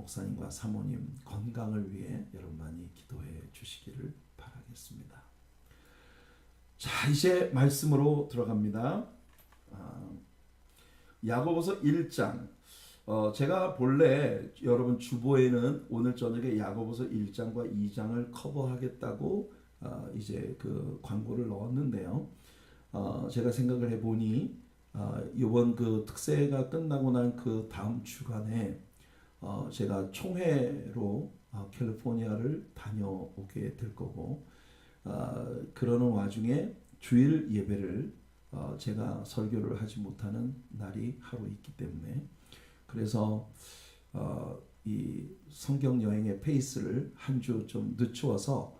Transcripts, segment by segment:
목사님과 사모님 건강을 위해 여러분 많이 기도해 주시기를 바라겠습니다. 자, 이제 말씀으로 들어갑니다. 야고보서 1장. 제가 본래 여러분 주보에는 오늘 저녁에 야고보서 1장과 2장을 커버하겠다고 이제 그 광고를 넣었는데요. 제가 생각을 해보니 이번 그 특세가 끝나고 난 그 다음 주간에 제가 총회로 캘리포니아를 다녀오게 될 거고, 그러는 와중에 주일 예배를 제가 설교를 하지 못하는 날이 하루 있기 때문에, 그래서 이 성경 여행의 페이스를 한 주 좀 늦추어서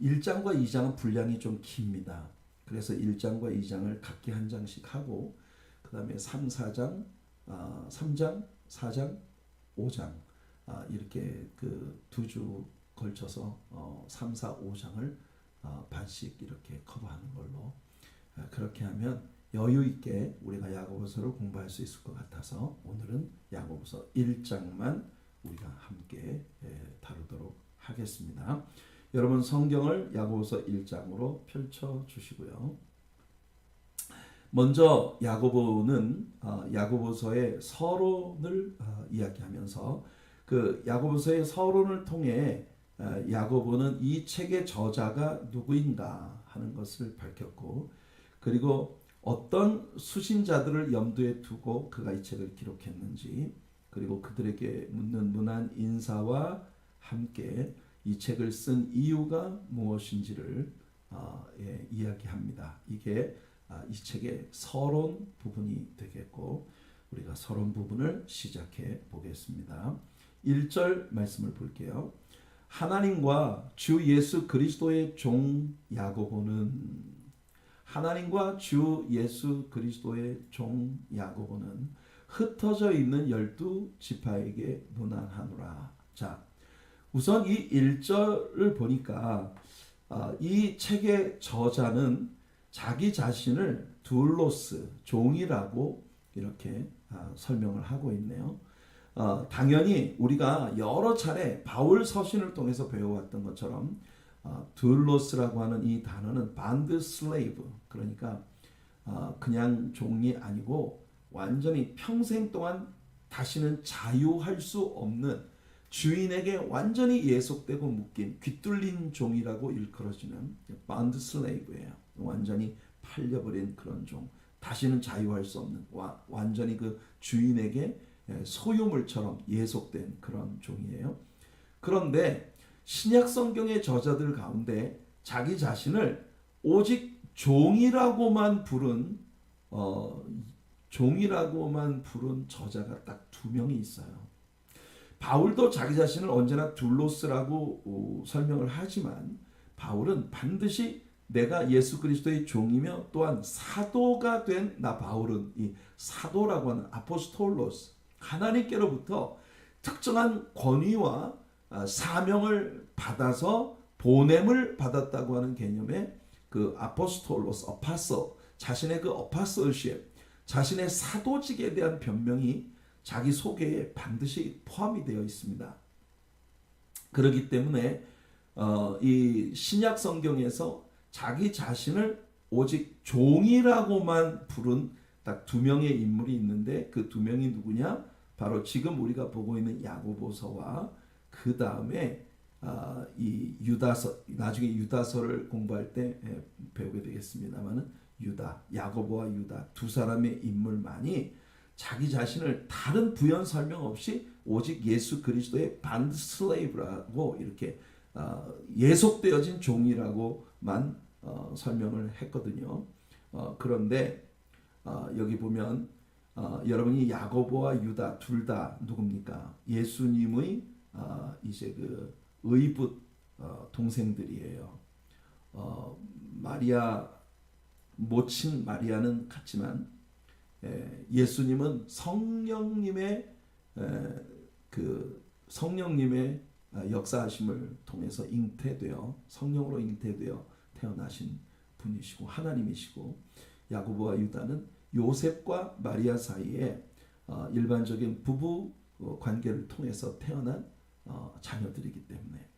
1장과 2장은 분량이 좀 깁니다. 그래서 1장과 2장을 각기 한 장씩 하고, 그 다음에 3, 4장, 3장, 4장, 5장 이렇게 그 두 주 걸쳐서 3, 4, 5장을 반씩 이렇게 커버하는 걸로, 그렇게 하면 여유 있게 우리가 야고보서를 공부할 수 있을 것 같아서 오늘은 야고보서 1장만 우리가 함께 다루도록 하겠습니다. 여러분 성경을 야고보서 1장으로 펼쳐 주시고요. 먼저 야고보는 야고보서의 서론을 이야기하면서 그 야고보서의 서론을 통해 야고보는 이 책의 저자가 누구인가 하는 것을 밝혔고, 그리고 어떤 수신자들을 염두에 두고 그가 이 책을 기록했는지, 그리고 그들에게 묻는 문안 인사와 함께 이 책을 쓴 이유가 무엇인지를 이야기합니다. 이게 이 책의 서론 부분이 되겠고, 우리가 서론 부분을 시작해 보겠습니다. 1절 말씀을 볼게요. 하나님과 주 예수 그리스도의 종 야고보는, 하나님과 주 예수 그리스도의 종 야고보는 흩어져 있는 12지파에게 문안하노라. 자, 우선 이 1절을 보니까 이 책의 저자는 자기 자신을 둘로스, 종이라고 이렇게 설명을 하고 있네요. 당연히 우리가 여러 차례 바울 서신을 통해서 배워왔던 것처럼 둘로스라고 하는 이 단어는 반드 슬레이브, 그러니까 그냥 종이 아니고 완전히 평생 동안 다시는 자유할 수 없는, 주인에게 완전히 예속되고 묶인 귀뚫린 종이라고 일컬어지는 반드 슬레이브예요. 완전히 팔려버린 그런 종, 다시는 자유할 수 없는, 완전히 그 주인에게 소유물처럼 예속된 그런 종이에요. 그런데 신약 성경의 저자들 가운데 자기 자신을 오직 종이라고만 부른 저자가 딱 2명이 있어요. 바울도 자기 자신을 언제나 둘로스라고 설명을 하지만, 바울은 반드시 내가 예수 그리스도의 종이며 또한 사도가 된 나 바울은, 이 사도라고 하는 아포스톨로스, 하나님께로부터 특정한 권위와 사명을 받아서 보냄을 받았다고 하는 개념의 그 아포스톨로스, 어파서, 자신의 그 어파서십, 자신의 사도직에 대한 변명이 자기 소개에 반드시 포함이 되어 있습니다. 그렇기 때문에 이 신약 성경에서 자기 자신을 오직 종이라고만 부른 딱 2명의 인물이 있는데, 그 2명이 누구냐? 바로 지금 우리가 보고 있는 야고보서와 그 다음에 이 유다서, 나중에 유다서를 공부할 때 배우게 되겠습니다만은 유다, 야고보와 유다 두 사람의 인물만이 자기 자신을 다른 부연 설명 없이 오직 예수 그리스도의 반드 슬레이브라고 이렇게 예속되어진 종이라고만 설명을 했거든요. 그런데 여기 보면 여러분이 야고보와 유다 둘 다 누굽니까? 예수님의 이제 그 의붓 동생들이에요. 마리아 모친 마리아는 같지만 예수님은 성령님의 역사하심을 통해서 잉태되어, 성령으로 잉태되어 태어나신 분이시고 하나님이시고, 야고보와 유다는 요셉과 마리아 사이에 일반적인 부부 관계를 통해서 태어난 자녀들이기 때문에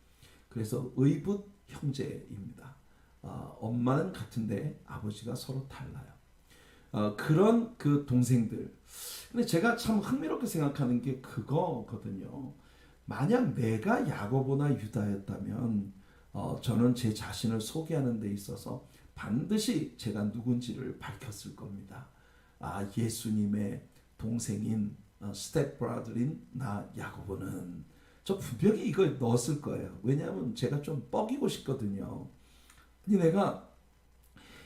그래서 의붓 형제입니다. 엄마는 같은데 아버지가 서로 달라요. 그런 그 동생들. 근데 제가 참 흥미롭게 생각하는 게 그거거든요. 만약 내가 야고보나 유다였다면 저는 제 자신을 소개하는 데 있어서 반드시 제가 누군지를 밝혔을 겁니다. 예수님의 동생인 스텝 브라더인 나 야고보는 저 분명히 이걸 넣었을 거예요. 왜냐하면 제가 좀 뻐기고 싶거든요. 내가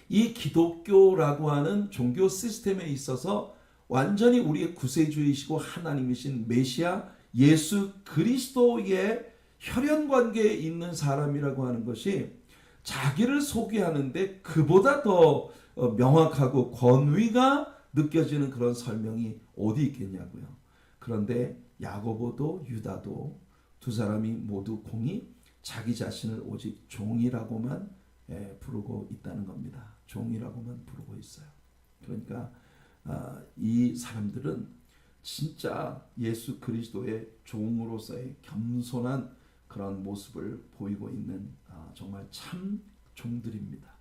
이 기독교라고 하는 종교 시스템에 있어서 완전히 우리의 구세주이시고 하나님이신 메시아 예수 그리스도의 혈연 관계에 있는 사람이라고 하는 것이 자기를 소개하는데 그보다 더 명확하고 권위가 느껴지는 그런 설명이 어디 있겠냐고요. 그런데 야고보도 유다도 두 사람이 모두 공히 자기 자신을 오직 종이라고만 부르고 있다는 겁니다. 종이라고만 부르고 있어요. 그러니까 이 사람들은 진짜 예수 그리스도의 종으로서의 겸손한 그런 모습을 보이고 있는 정말 참 종들입니다.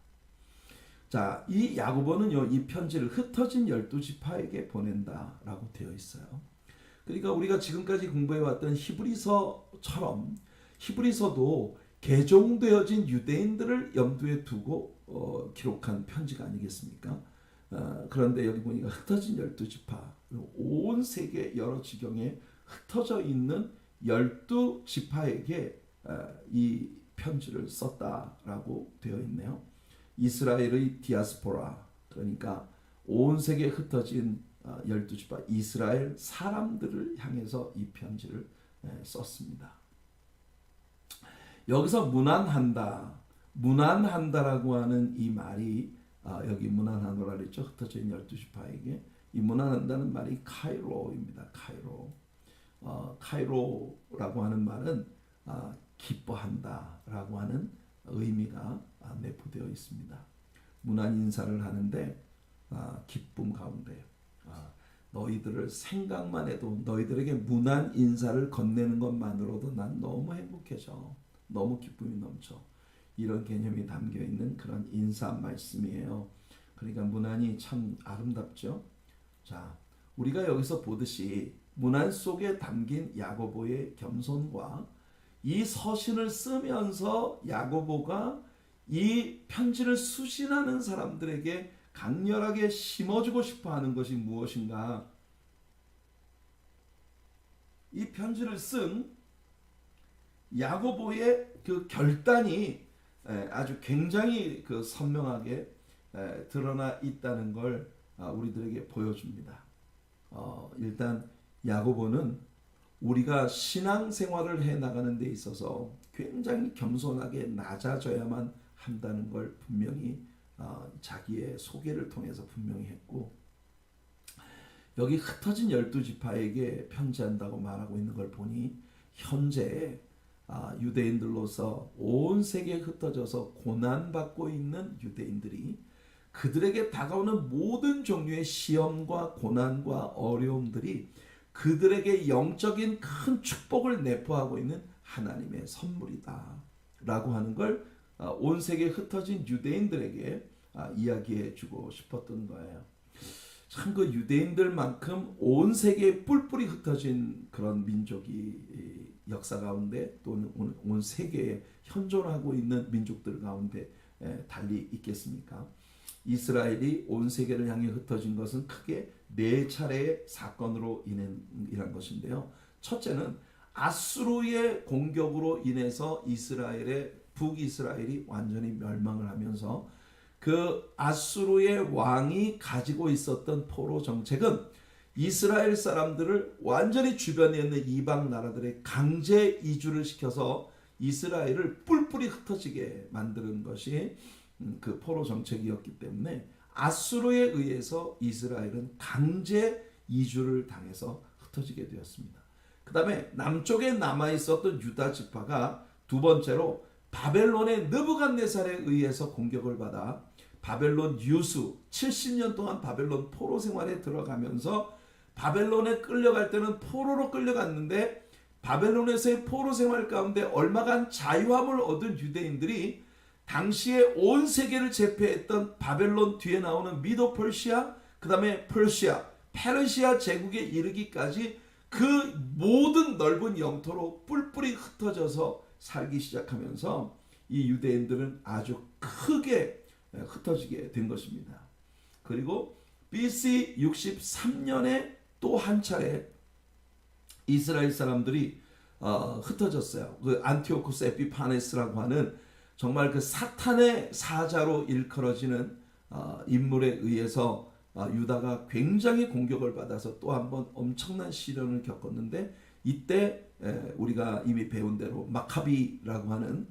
자, 이 야고보는요, 이 편지를 흩어진 12지파에게 보낸다라고 되어 있어요. 그러니까 우리가 지금까지 공부해왔던 히브리서처럼 히브리서도 개종되어진 유대인들을 염두에 두고 기록한 편지가 아니겠습니까? 그런데 여기 보니까 흩어진 12지파, 온 세계 여러 지경에 흩어져 있는 12지파에게 이 편지를 썼다라고 되어 있네요. 이스라엘의 디아스포라, 그러니까 온 세계에 흩어진 12지파 이스라엘 사람들을 향해서 이 편지를 썼습니다. 여기서 문안한다라고 하는 이 말이 여기 문안하노라 그랬죠. 흩어진 12지파에게 이 문안한다는 말이 카이로입니다. 카이로라고 하는 말은 기뻐한다라고 하는 의미가 내포되어 있습니다. 문안 인사를 하는데 기쁨 가운데 너희들을 생각만 해도 너희들에게 문안 인사를 건네는 것만으로도 난 너무 행복해져. 너무 기쁨이 넘쳐. 이런 개념이 담겨있는 그런 인사 말씀이에요. 그러니까 문안이 참 아름답죠. 자, 우리가 여기서 보듯이 문안 속에 담긴 야고보의 겸손과 이 서신을 쓰면서 야고보가 이 편지를 수신하는 사람들에게 강렬하게 심어주고 싶어하는 것이 무엇인가? 이 편지를 쓴 야고보의 그 결단이 아주 굉장히 그 선명하게 드러나 있다는 걸 우리들에게 보여줍니다. 일단 야고보는 우리가 신앙생활을 해나가는 데 있어서 굉장히 겸손하게 낮아져야만 한다는 걸 분명히 자기의 소개를 통해서 분명히 했고, 여기 흩어진 12지파에게 편지한다고 말하고 있는 걸 보니 현재 유대인들로서 온 세계에 흩어져서 고난받고 있는 유대인들이 그들에게 다가오는 모든 종류의 시험과 고난과 어려움들이 그들에게 영적인 큰 축복을 내포하고 있는 하나님의 선물이다 라고 하는 걸 온 세계에 흩어진 유대인들에게 이야기해 주고 싶었던 거예요. 참 그 유대인들만큼 온 세계에 뿔뿔이 흩어진 그런 민족이 역사 가운데 또는 온 세계에 현존하고 있는 민족들 가운데 달리 있겠습니까? 이스라엘이 온 세계를 향해 흩어진 것은 크게 네 차례의 사건으로 인한 것인데요. 첫째는 아수르의 공격으로 인해서 북이스라엘이 완전히 멸망을 하면서 그 아수르의 왕이 가지고 있었던 포로 정책은 이스라엘 사람들을 완전히 주변에 있는 이방 나라들의 강제 이주를 시켜서 이스라엘을 뿔뿔이 흩어지게 만드는 것이 그 포로 정책이었기 때문에 아수르에 의해서 이스라엘은 강제 이주를 당해서 흩어지게 되었습니다. 그 다음에 남쪽에 남아있었던 유다 지파가 두 번째로 바벨론의 느부갓네살에 의해서 공격을 받아 바벨론 유수 70년 동안 바벨론 포로 생활에 들어가면서 바벨론에 끌려갈 때는 포로로 끌려갔는데 바벨론에서의 포로 생활 가운데 얼마간 자유함을 얻은 유대인들이 당시에 온 세계를 제패했던 바벨론 뒤에 나오는 미도 퍼시아, 그 다음에 페르시아 제국에 이르기까지 그 모든 넓은 영토로 뿔뿔이 흩어져서 살기 시작하면서 이 유대인들은 아주 크게 흩어지게 된 것입니다. 그리고 BC 63년에 또 한 차례 이스라엘 사람들이 흩어졌어요. 그 안티오쿠스 에피파네스라고 하는 정말 그 사탄의 사자로 일컬어지는 인물에 의해서 유다가 굉장히 공격을 받아서 또 한 번 엄청난 시련을 겪었는데 이때 우리가 이미 배운 대로 마카비라고 하는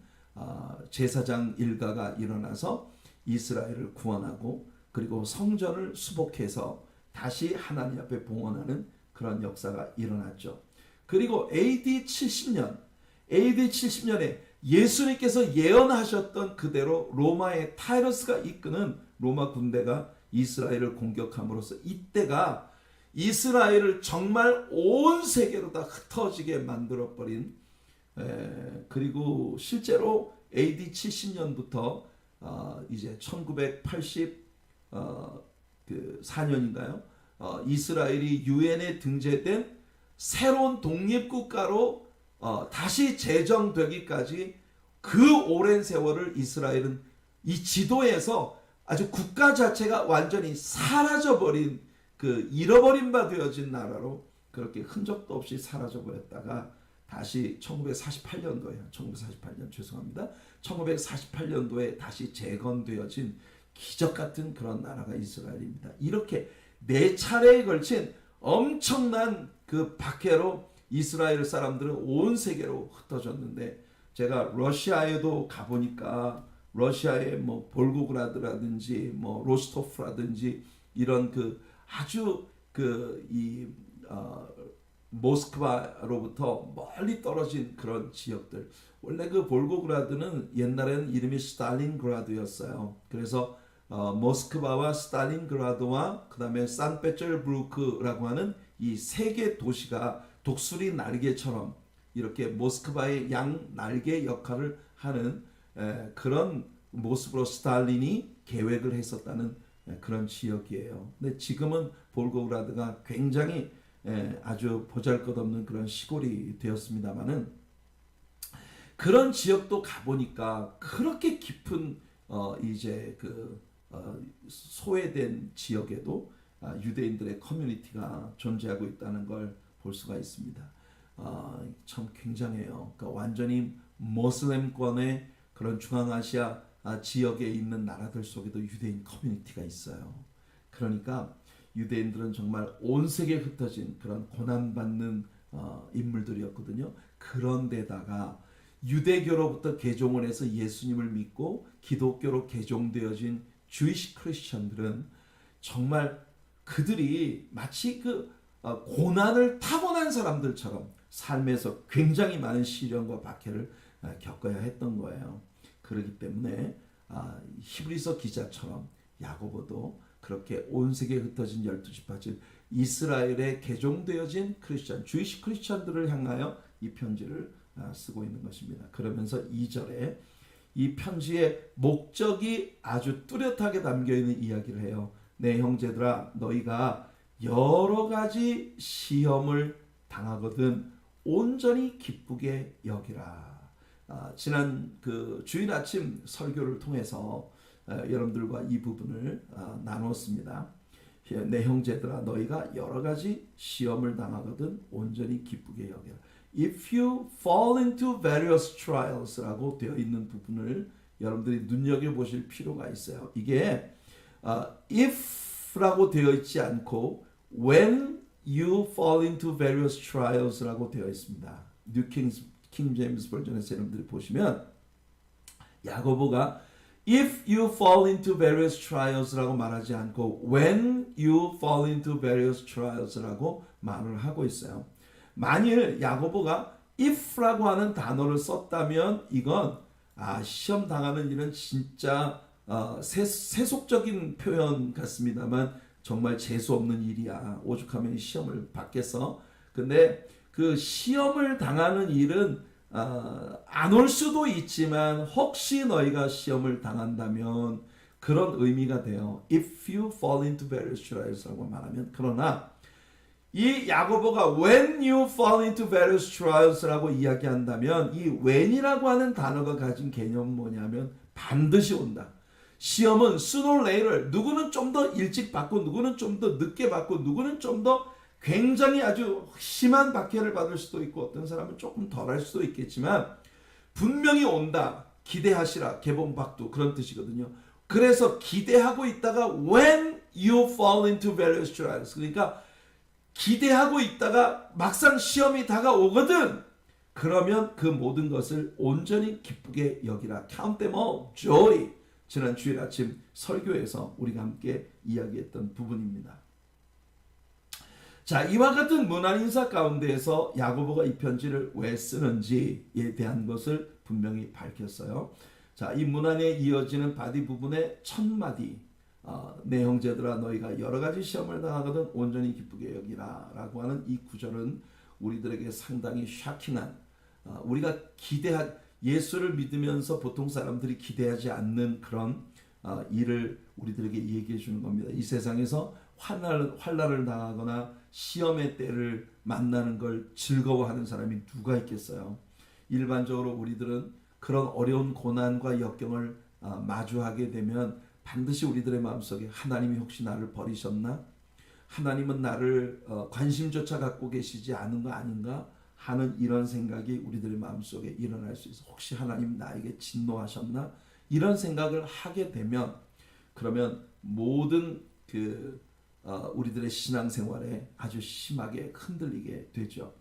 제사장 일가가 일어나서 이스라엘을 구원하고 그리고 성전을 수복해서 다시 하나님 앞에 봉헌하는 그런 역사가 일어났죠. 그리고 AD 70년에 예수님께서 예언하셨던 그대로 로마의 타이러스가 이끄는 로마 군대가 이스라엘을 공격함으로써 이때가 이스라엘을 정말 온 세계로 다 흩어지게 만들어버린 그리고 실제로 AD 70년부터 이제 1984년인가요? 이스라엘이 유엔에 등재된 새로운 독립국가로 다시 제정되기까지 그 오랜 세월을 이스라엘은 이 지도에서 아주 국가 자체가 완전히 사라져버린 그 잃어버린 바 되어진 나라로 그렇게 흔적도 없이 사라져버렸다가 다시 1948년도에 다시 재건되어진 기적같은 그런 나라가 이스라엘입니다. 이렇게 4차례에 걸친 엄청난 그 박해로 이스라엘 사람들은 온 세계로 흩어졌는데 제가 러시아에도 가보니까 러시아의 뭐 볼고그라드라든지 뭐 로스토프라든지 이런 그 아주 모스크바로부터 멀리 떨어진 그런 지역들. 원래 그 볼고그라드는 옛날에는 이름이 스탈린그라드였어요. 그래서 모스크바와 스탈린그라드와 그 다음에 산페테르부르크라고 하는 이 세 개 도시가 독수리 날개처럼 이렇게 모스크바의 양 날개 역할을 하는 그런 모습으로 스탈린이 계획을 했었다는 그런 지역이에요. 근데 지금은 볼고그라드가 굉장히 아주 보잘것없는 그런 시골이 되었습니다만은 그런 지역도 가보니까 그렇게 깊은 이제 그 소외된 지역에도 유대인들의 커뮤니티가 존재하고 있다는 걸 볼 수가 있습니다. 참 굉장해요. 그러니까 완전히 모슬렘권의 그런 중앙아시아 지역에 있는 나라들 속에도 유대인 커뮤니티가 있어요. 그러니까 유대인들은 정말 온 세계에 흩어진 그런 고난받는 인물들이었거든요. 그런데다가 유대교로부터 개종을 해서 예수님을 믿고 기독교로 개종되어진 주이시 크리스천들은 정말 그들이 마치 그 고난을 타고난 사람들처럼 삶에서 굉장히 많은 시련과 박해를 겪어야 했던 거예요. 그렇기 때문에 히브리서 기자처럼 야고보도 그렇게 온 세계에 흩어진 12지파 즉 이스라엘에 개종되어진 크리스천, 주이시 크리스천들을 향하여 이 편지를 쓰고 있는 것입니다. 그러면서 2절에 이 편지의 목적이 아주 뚜렷하게 담겨있는 이야기를 해요. 내 형제들아 너희가 여러 가지 시험을 당하거든 온전히 기쁘게 여기라. 지난 그 주일 아침 설교를 통해서 여러분들과 이 부분을 나눴습니다. 내 형제들아 너희가 여러 가지 시험을 당하거든 온전히 기쁘게 여기라. If you fall into various trials라고 되어 있는 부분을 여러분들이 눈여겨보실 필요가 있어요. 이게 if라고 되어 있지 않고 when you fall into various trials라고 되어 있습니다. 뉴 킹 제임스 버전에서 여러분들이 보시면 야고보가 if you fall into various trials라고 말하지 않고 when you fall into various trials라고 말을 하고 있어요. 만일 야고보가 if라고 하는 단어를 썼다면 이건 시험 당하는 일은 진짜 세속적인 표현 같습니다만 정말 재수 없는 일이야. 오죽하면 시험을 받겠어. 근데 그 시험을 당하는 일은 안 올 수도 있지만 혹시 너희가 시험을 당한다면 그런 의미가 돼요. If you fall into various trials라고 말하면, 그러나 이 야고보가 when you fall into various trials라고 이야기한다면 이 when이라고 하는 단어가 가진 개념은 뭐냐면 반드시 온다. 시험은 sooner or later, 누구는 좀 더 일찍 받고 누구는 좀 더 늦게 받고 누구는 좀 더 굉장히 아주 심한 박해를 받을 수도 있고 어떤 사람은 조금 덜할 수도 있겠지만 분명히 온다. 기대하시라. 개봉박두 그런 뜻이거든요. 그래서 기대하고 있다가 when you fall into various trials, 그러니까 기대하고 있다가 막상 시험이 다가오거든. 그러면 그 모든 것을 온전히 기쁘게 여기라. Count them all joy. 지난 주일 아침 설교에서 우리가 함께 이야기했던 부분입니다. 자, 이와 같은 문안 인사 가운데에서 야고보가 이 편지를 왜 쓰는지에 대한 것을 분명히 밝혔어요. 자, 이 문안에 이어지는 바디 부분의 첫 마디, 내 형제들아 너희가 여러 가지 시험을 당하거든 온전히 기쁘게 여기라 라고 하는 이 구절은 우리들에게 상당히 샤킹한, 우리가 예수를 믿으면서 보통 사람들이 기대하지 않는 그런 일을 우리들에게 얘기해 주는 겁니다. 이 세상에서 환난을 당하거나 시험의 때를 만나는 걸 즐거워하는 사람이 누가 있겠어요? 일반적으로 우리들은 그런 어려운 고난과 역경을 마주하게 되면 반드시 우리들의 마음속에 하나님이 혹시 나를 버리셨나? 하나님은 나를 관심조차 갖고 계시지 않은 거 아닌가? 하는 이런 생각이 우리들의 마음속에 일어날 수 있어. 혹시 하나님 나에게 진노하셨나? 이런 생각을 하게 되면 그러면 모든 우리들의 신앙생활에 아주 심하게 흔들리게 되죠.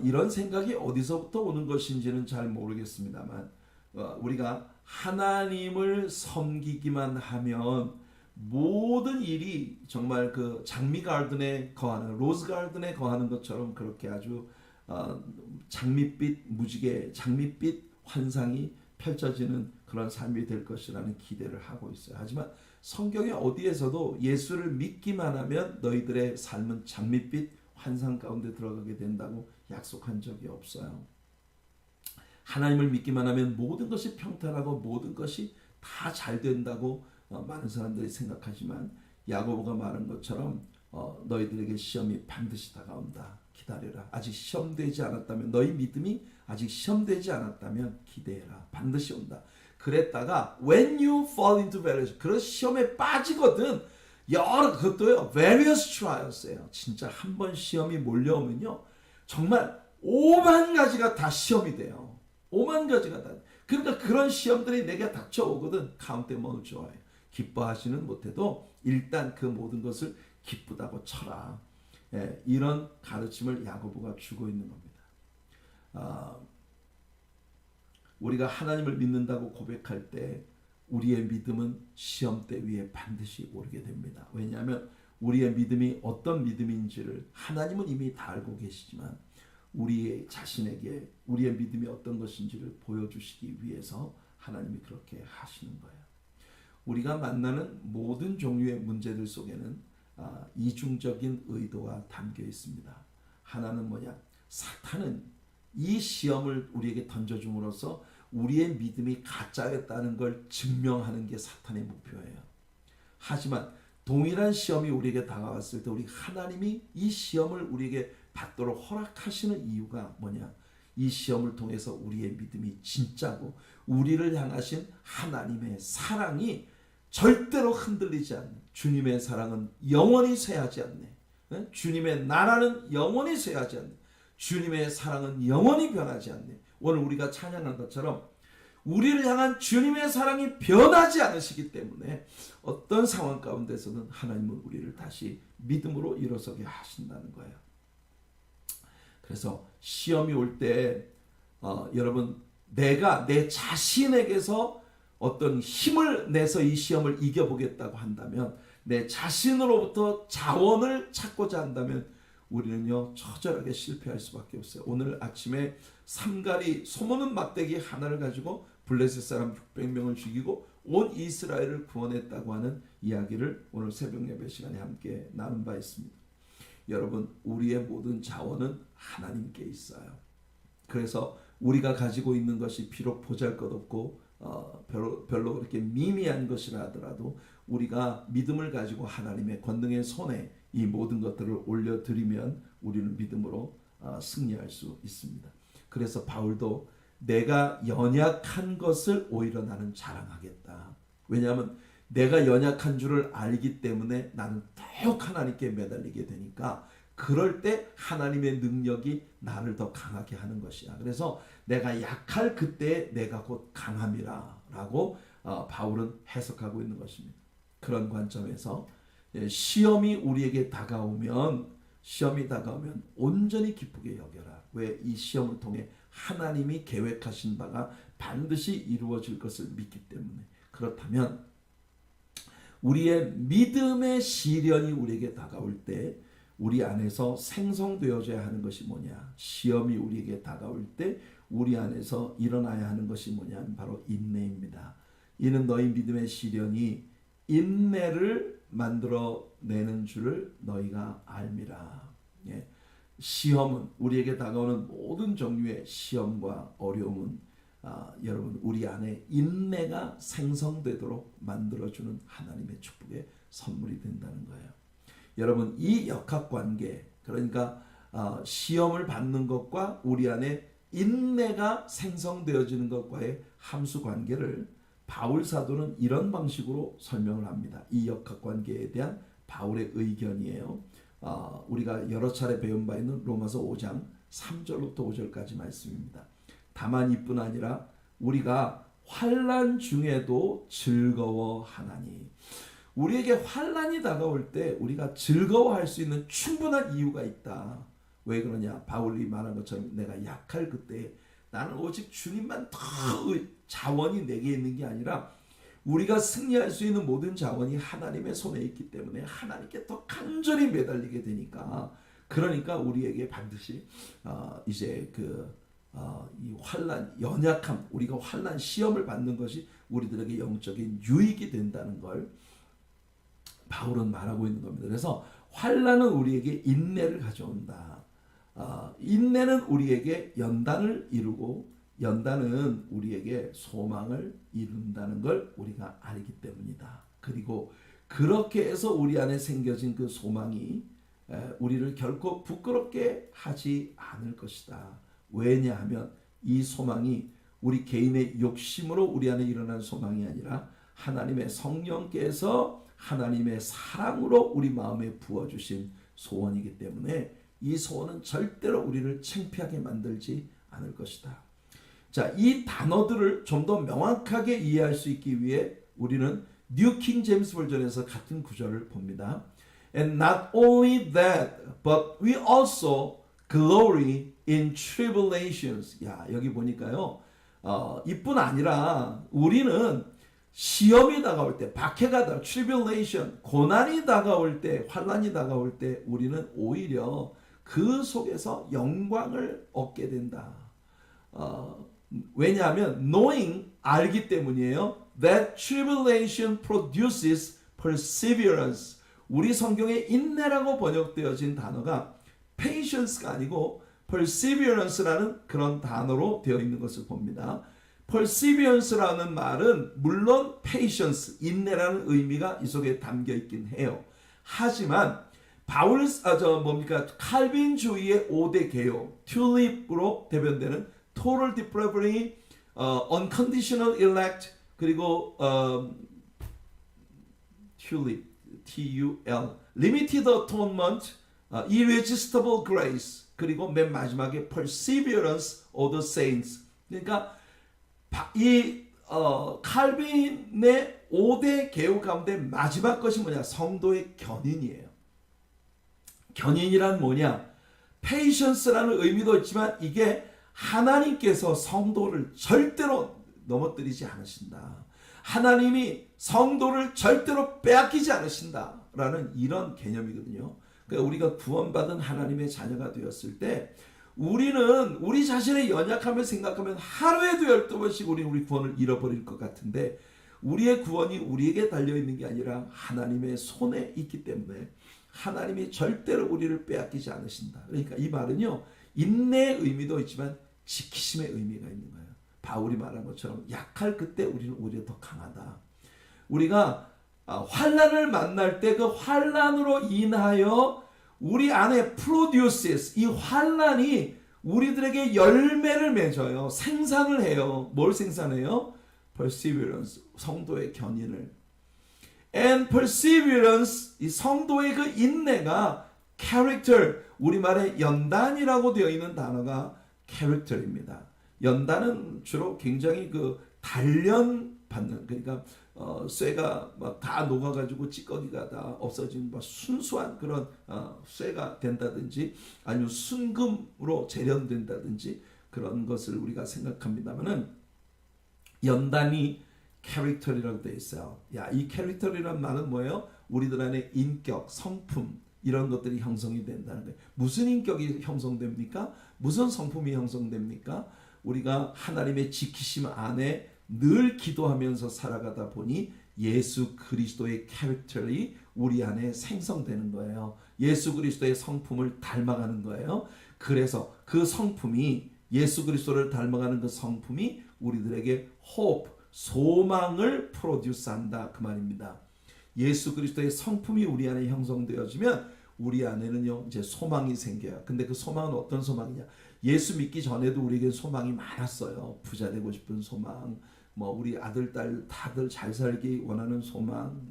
이런 생각이 어디서부터 오는 것인지는 잘 모르겠습니다만 우리가 하나님을 섬기기만 하면 모든 일이 정말 그 장미 가든에 거하는, 로즈 가든에 거하는 것처럼 그렇게 아주 장밋빛 무지개, 장밋빛 환상이 펼쳐지는 그런 삶이 될 것이라는 기대를 하고 있어요. 하지만 성경에 어디에서도 예수를 믿기만 하면 너희들의 삶은 장밋빛 환상 가운데 들어가게 된다고 약속한 적이 없어요. 하나님을 믿기만 하면 모든 것이 평탄하고 모든 것이 다 잘 된다고 많은 사람들이 생각하지만 야고보가 말한 것처럼 너희들에게 시험이 반드시 다가온다. 기다려라. 아직 시험되지 않았다면, 너희 믿음이 아직 시험되지 않았다면 기대해라. 반드시 온다. 그랬다가 when you fall into various, 그런 시험에 빠지거든. 그것도요 various trials예요. 진짜 한 번 시험이 몰려오면요 정말 5만 가지가 다 시험이 돼요. 5만 가지가 다. 그러니까 그런 시험들이 내게 닥쳐오거든. count them all joy. 기뻐하지는 못해도 일단 그 모든 것을 기쁘다고 쳐라. 이런 가르침을 야고보가 주고 있는 겁니다. 우리가 하나님을 믿는다고 고백할 때 우리의 믿음은 시험대 위에 반드시 오르게 됩니다. 왜냐하면 우리의 믿음이 어떤 믿음인지를 하나님은 이미 다 알고 계시지만 우리 자신에게 우리의 믿음이 어떤 것인지를 보여주시기 위해서 하나님이 그렇게 하시는 거예요. 우리가 만나는 모든 종류의 문제들 속에는 이중적인 의도가 담겨 있습니다. 하나는 뭐냐? 사탄은 이 시험을 우리에게 던져줌으로써 우리의 믿음이 가짜였다는 걸 증명하는 게 사탄의 목표예요. 하지만 동일한 시험이 우리에게 다가왔을 때 우리 하나님이 이 시험을 우리에게 받도록 허락하시는 이유가 뭐냐? 이 시험을 통해서 우리의 믿음이 진짜고 우리를 향하신 하나님의 사랑이 절대로 흔들리지 않는, 주님의 사랑은 영원히 쇠하지 않네. 주님의 나라는 영원히 쇠하지 않네. 주님의 사랑은 영원히 변하지 않네. 오늘 우리가 찬양한 것처럼 우리를 향한 주님의 사랑이 변하지 않으시기 때문에 어떤 상황 가운데서는 하나님은 우리를 다시 믿음으로 일어서게 하신다는 거예요. 그래서 시험이 올 때 여러분 내가 내 자신에게서 어떤 힘을 내서 이 시험을 이겨보겠다고 한다면, 내 자신으로부터 자원을 찾고자 한다면 우리는요 처절하게 실패할 수밖에 없어요. 오늘 아침에 삼가리 소모는 막대기 하나를 가지고 블레셋 사람 600명을 죽이고 온 이스라엘을 구원했다고 하는 이야기를 오늘 새벽 예배 시간에 함께 나눈 바 있습니다. 여러분, 우리의 모든 자원은 하나님께 있어요. 그래서 우리가 가지고 있는 것이 비록 보잘것없고 별로 그렇게 미미한 것이라 하더라도 우리가 믿음을 가지고 하나님의 권능의 손에 이 모든 것들을 올려드리면 우리는 믿음으로 승리할 수 있습니다. 그래서 바울도 내가 연약한 것을 오히려 나는 자랑하겠다. 왜냐하면 내가 연약한 줄을 알기 때문에 나는 더욱 하나님께 매달리게 되니까 그럴 때 하나님의 능력이 나를 더 강하게 하는 것이야. 그래서 내가 약할 그때 내가 곧 강함이라 라고 바울은 해석하고 있는 것입니다. 그런 관점에서 시험이 우리에게 다가오면 온전히 기쁘게 여겨라. 왜? 이 시험을 통해 하나님이 계획하신 바가 반드시 이루어질 것을 믿기 때문에. 그렇다면 우리의 믿음의 시련이 우리에게 다가올 때 우리 안에서 생성되어져야 하는 것이 뭐냐? 시험이 우리에게 다가올 때 우리 안에서 일어나야 하는 것이 뭐냐면 바로 인내입니다. 이는 너희 믿음의 시련이 인내를 만들어내는 줄을 너희가 알미라. 예. 시험은, 우리에게 다가오는 모든 종류의 시험과 어려움은 여러분 우리 안에 인내가 생성되도록 만들어주는 하나님의 축복의 선물이 된다는 거예요. 여러분, 이 역학관계, 그러니까 시험을 받는 것과 우리 안에 인내가 생성되어지는 것과의 함수관계를 바울 사도는 이런 방식으로 설명을 합니다. 이 역학관계에 대한 바울의 의견이에요. 우리가 여러 차례 배운 바 있는 로마서 5장 3절부터 5절까지 말씀입니다. 다만 이뿐 아니라 우리가 환난 중에도 즐거워하나니. 우리에게 환난이 다가올 때 우리가 즐거워할 수 있는 충분한 이유가 있다. 왜 그러냐? 바울이 말한 것처럼 내가 약할 그때 나는 오직 주님만 더 자원이 내게 있는 게 아니라 우리가 승리할 수 있는 모든 자원이 하나님의 손에 있기 때문에 하나님께 더 간절히 매달리게 되니까, 그러니까 우리에게 반드시 이제 이 환난, 연약함, 우리가 환난 시험을 받는 것이 우리들에게 영적인 유익이 된다는 걸 바울은 말하고 있는 겁니다. 그래서 환난은 우리에게 인내를 가져온다. 인내는 우리에게 연단을 이루고 연단은 우리에게 소망을 이룬다는 걸 우리가 알기 때문이다. 그리고 그렇게 해서 우리 안에 생겨진 그 소망이 우리를 결코 부끄럽게 하지 않을 것이다. 왜냐하면 이 소망이 우리 개인의 욕심으로 우리 안에 일어난 소망이 아니라 하나님의 성령께서 하나님의 사랑으로 우리 마음에 부어주신 소원이기 때문에 이 소원은 절대로 우리를 창피하게 만들지 않을 것이다. 자, 이 단어들을 좀 더 명확하게 이해할 수 있기 위해 우리는 뉴 킹 제임스 버전에서 같은 구절을 봅니다. And not only that, but we also glory in tribulations. 야, 여기 보니까요. 이뿐 아니라 우리는 시험이 다가올 때, 박해가 다가올 때, tribulation, 고난이 다가올 때, 환난이 다가올 때 우리는 오히려 그 속에서 영광을 얻게 된다. 왜냐하면 knowing, 알기 때문이에요. That tribulation produces perseverance. 우리 성경에 인내라고 번역되어진 단어가 patience가 아니고 perseverance라는 그런 단어로 되어 있는 것을 봅니다. perseverance라는 말은 물론 patience, 인내라는 의미가 이 속에 담겨 있긴 해요. 하지만 칼빈주의의 5대 개요, 튤립으로 대변되는 total depravity, unconditional elect, 그리고 튤립, TUL, limited atonement, irresistible grace, 그리고 맨 마지막에 perseverance of the saints. 그러니까 이 칼빈의 5대 개요 가운데 마지막 것이 뭐냐? 성도의 견인이에요. 견인이란 뭐냐? patience라는 의미도 있지만 이게 하나님께서 성도를 절대로 넘어뜨리지 않으신다. 하나님이 성도를 절대로 빼앗기지 않으신다라는 이런 개념이거든요. 그러니까 우리가 구원받은 하나님의 자녀가 되었을 때 우리는 우리 자신의 연약함을 생각하면 하루에도 12번씩 우리 구원을 잃어버릴 것 같은데, 우리의 구원이 우리에게 달려있는 게 아니라 하나님의 손에 있기 때문에 하나님이 절대로 우리를 빼앗기지 않으신다. 그러니까 이 말은요, 인내의 의미도 있지만 지키심의 의미가 있는 거예요. 바울이 말한 것처럼 약할 그때 우리는 오히려 더 강하다. 우리가 환난을 만날 때 그 환난으로 인하여 우리 안에 produces, 이 환난이 우리들에게 열매를 맺어요. 생산을 해요. 뭘 생산해요? perseverance, 성도의 견인을. and perseverance, 이 성도의 그 인내가 character, 우리말에 연단이라고 되어 있는 단어가 character입니다. 연단은 주로 굉장히 그 단련 받는, 그러니까 쇠가 막 다 녹아가지고 찌꺼기가 다 없어진 순수한 그런 쇠가 된다든지 아니면 순금으로 재련된다든지 그런 것을 우리가 생각합니다만은 연단이 캐릭터리라고 되어 있어요. 이 캐릭터리란 말은 뭐예요? 우리들 안에 인격, 성품 이런 것들이 형성이 된다는 거예요. 무슨 인격이 형성됩니까? 무슨 성품이 형성됩니까? 우리가 하나님의 지키심 안에 늘 기도하면서 살아가다 보니 예수 그리스도의 캐릭터리 우리 안에 생성되는 거예요. 예수 그리스도의 성품을 닮아가는 거예요. 그래서 그 성품이, 예수 그리스도를 닮아가는 그 성품이 우리들에게 hope, 소망을 프로듀스한다 그 말입니다. 예수 그리스도의 성품이 우리 안에 형성되어지면 우리 안에는요 이제 소망이 생겨요. 근데 그 소망은 어떤 소망이냐? 예수 믿기 전에도 우리에게 소망이 많았어요. 부자 되고 싶은 소망, 우리 아들 딸 다들 잘 살기 원하는 소망,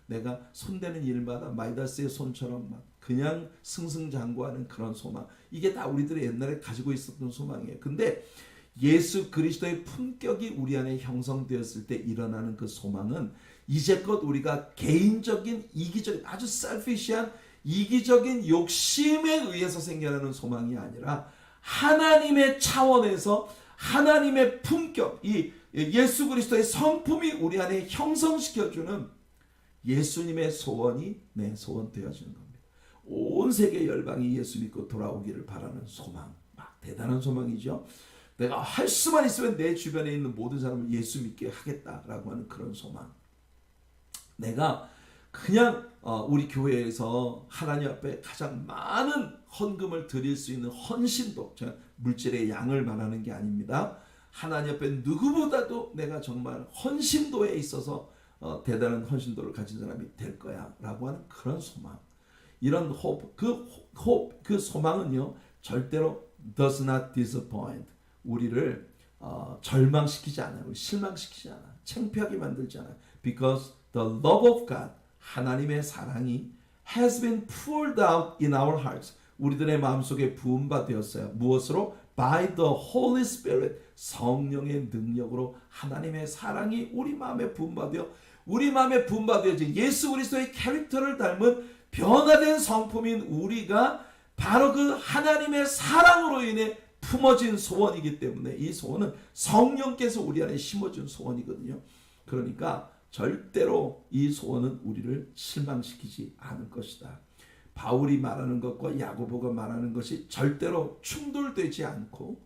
내가 손대는 일마다 마이다스의 손처럼 막 그냥 승승장구하는 그런 소망. 이게 다 우리들이 옛날에 가지고 있었던 소망이에요. 근데 예수 그리스도의 품격이 우리 안에 형성되었을 때 일어나는 그 소망은 이제껏 우리가 개인적인 이기적인 아주 셀피시한 이기적인 욕심에 의해서 생겨나는 소망이 아니라 하나님의 차원에서 하나님의 품격, 이 예수 그리스도의 성품이 우리 안에 형성시켜주는 예수님의 소원이 내 소원 되어지는 겁니다. 온 세계 열방이 예수 믿고 돌아오기를 바라는 소망, 대단한 소망이죠. 내가 할 수만 있으면 내 주변에 있는 모든 사람을 예수 믿게 하겠다라고 하는 그런 소망. 내가 그냥 우리 교회에서 하나님 앞에 가장 많은 헌금을 드릴 수 있는 헌신도, 제가 물질의 양을 말하는 게 아닙니다. 하나님 앞에 누구보다도 내가 정말 헌신도에 있어서 대단한 헌신도를 가진 사람이 될 거야 라고 하는 그런 소망. 이런 그 소망은요 절대로 does not disappoint, 우리를 절망시키지 않아요. 실망시키지 않아요. 창피하게 만들지 않아요. Because the love of God, 하나님의 사랑이 has been poured out in our hearts, 우리들의 마음속에 부음받되었어요. 무엇으로? By the Holy Spirit, 성령의 능력으로 하나님의 사랑이 우리 마음에 부음받되어 우리 마음에 부음받되어진 예수 그리스도의 캐릭터를 닮은 변화된 성품인 우리가 바로 그 하나님의 사랑으로 인해 품어진 소원이기 때문에 이 소원은 성령께서 우리 안에 심어준 소원이거든요. 그러니까 절대로 이 소원은 우리를 실망시키지 않을 것이다. 바울이 말하는 것과 야고보가 말하는 것이 절대로 충돌되지 않고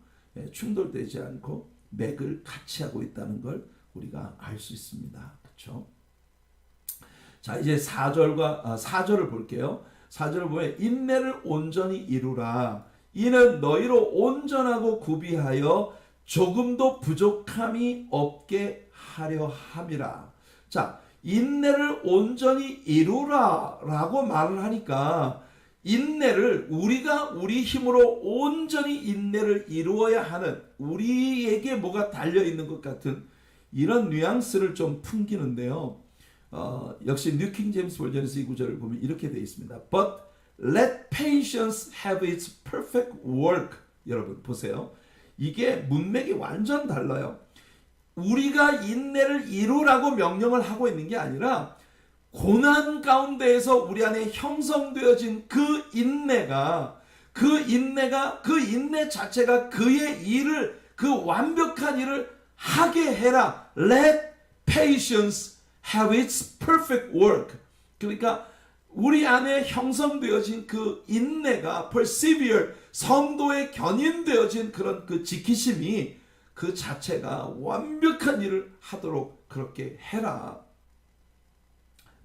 맥을 같이 하고 있다는 걸 우리가 알 수 있습니다. 그렇죠? 자, 이제 4절을 볼게요. 4절을 보면 인내를 온전히 이루라. 이는 너희로 온전하고 구비하여 조금도 부족함이 없게 하려 함이라. 자, 인내를 온전히 이루라 라고 말을 하니까 인내를 우리가 우리 힘으로 온전히 인내를 이루어야 하는, 우리에게 뭐가 달려있는 것 같은 이런 뉘앙스를 좀 풍기는데요. 역시 뉴킹 제임스 버전에서 이 구절을 보면 이렇게 되어 있습니다. But let patience have its perfect work. 여러분 보세요. 이게 문맥이 완전 달라요. 우리가 인내를 이루라고 명령을 하고 있는 게 아니라 고난 가운데에서 우리 안에 형성되어진 그 인내 자체가 그의 일을, 그 완벽한 일을 하게 해라. Let patience have its perfect work. 그러니까 우리 안에 형성되어진 그 인내가 persevere, 성도에 견인되어진 그런 그 지키심이 그 자체가 완벽한 일을 하도록 그렇게 해라.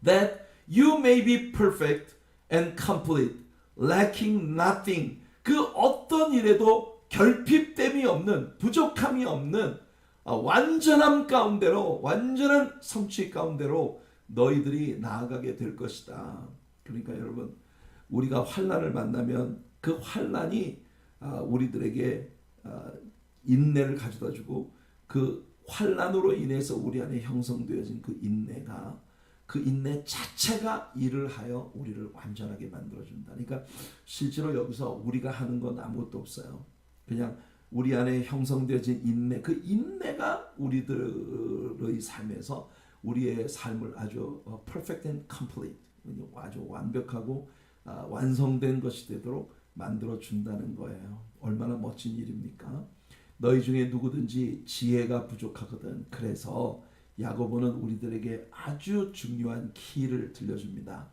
That you may be perfect and complete, lacking nothing. 그 어떤 일에도 결핍됨이 없는, 부족함이 없는 완전함 가운데로, 완전한 성취 가운데로 너희들이 나아가게 될 것이다. 그러니까 여러분, 우리가 환난을 만나면 그 환난이 우리들에게 인내를 가져다주고, 그 환난으로 인해서 우리 안에 형성되어진 그 인내가, 그 인내 자체가 일을 하여 우리를 완전하게 만들어준다. 그러니까 실제로 여기서 우리가 하는 건 아무것도 없어요. 그냥 우리 안에 형성되어진 인내, 그 인내가 우리들의 삶에서 우리의 삶을 아주 perfect and complete, 아주 완벽하고 완성된 것이 되도록 만들어준다는 거예요. 얼마나 멋진 일입니까? 너희 중에 누구든지 지혜가 부족하거든. 그래서 야고보는 우리들에게 아주 중요한 키를 들려줍니다.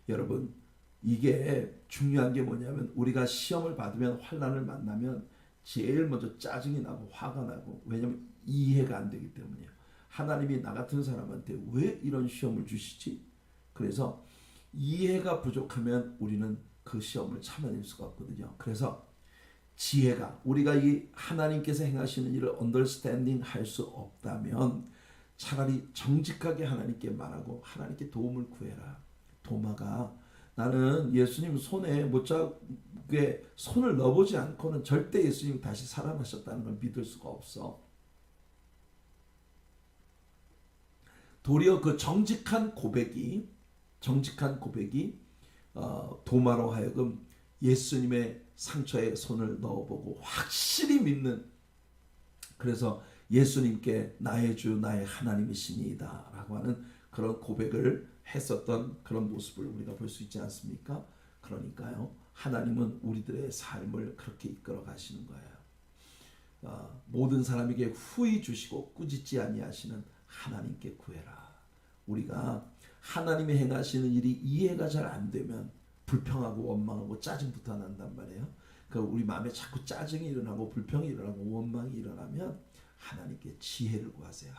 여러분, 이게 중요한 게 뭐냐면, 우리가 시험을 받으면, 환난을 만나면 제일 먼저 짜증이 나고 화가 나고, 왜냐하면 이해가 안 되기 때문이에요. 하나님이 나 같은 사람한테 왜 이런 시험을 주시지? 그래서 이해가 부족하면 우리는 그 시험을 참아낼 수가 없거든요. 그래서 지혜가, 우리가 이 하나님께서 행하시는 일을 언더스탠딩 할 수 없다면 차라리 정직하게 하나님께 말하고 하나님께 도움을 구해라. 도마가, 나는 예수님 손에 못자국에 손을 넣어보지 않고는 절대 예수님 다시 살아나셨다는 걸 믿을 수가 없어. 도리어 그 정직한 고백이 도마로 하여금 예수님의 상처에 손을 넣어보고 확실히 믿는, 그래서 예수님께 나의 주 나의 하나님이시니이다 라고 하는 그런 고백을 했었던 그런 모습을 우리가 볼 수 있지 않습니까? 그러니까요, 하나님은 우리들의 삶을 그렇게 이끌어 가시는 거예요. 모든 사람에게 후히 주시고 꾸짖지 아니하시는 하나님께 구해라. 우리가 하나님이 행하시는 일이 이해가 잘 안 되면 불평하고 원망하고 짜증부터 난단 말이에요. 우리 마음에 자꾸 짜증이 일어나고 불평이 일어나고 원망이 일어나면 하나님께 지혜를 구하세요.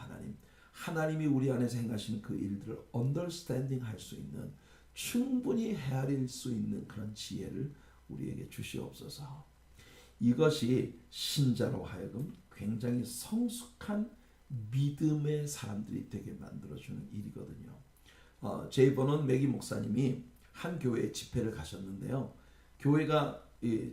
하나님이 우리 안에서 행하시는 그 일들을 언더스탠딩 할 수 있는, 충분히 헤아릴 수 있는 그런 지혜를 우리에게 주시옵소서. 이것이 신자로 하여금 굉장히 성숙한 믿음의 사람들이 되게 만들어주는 일이거든요. 제이버넌 맥기 목사님이 한 교회에 집회를 가셨는데요. 교회가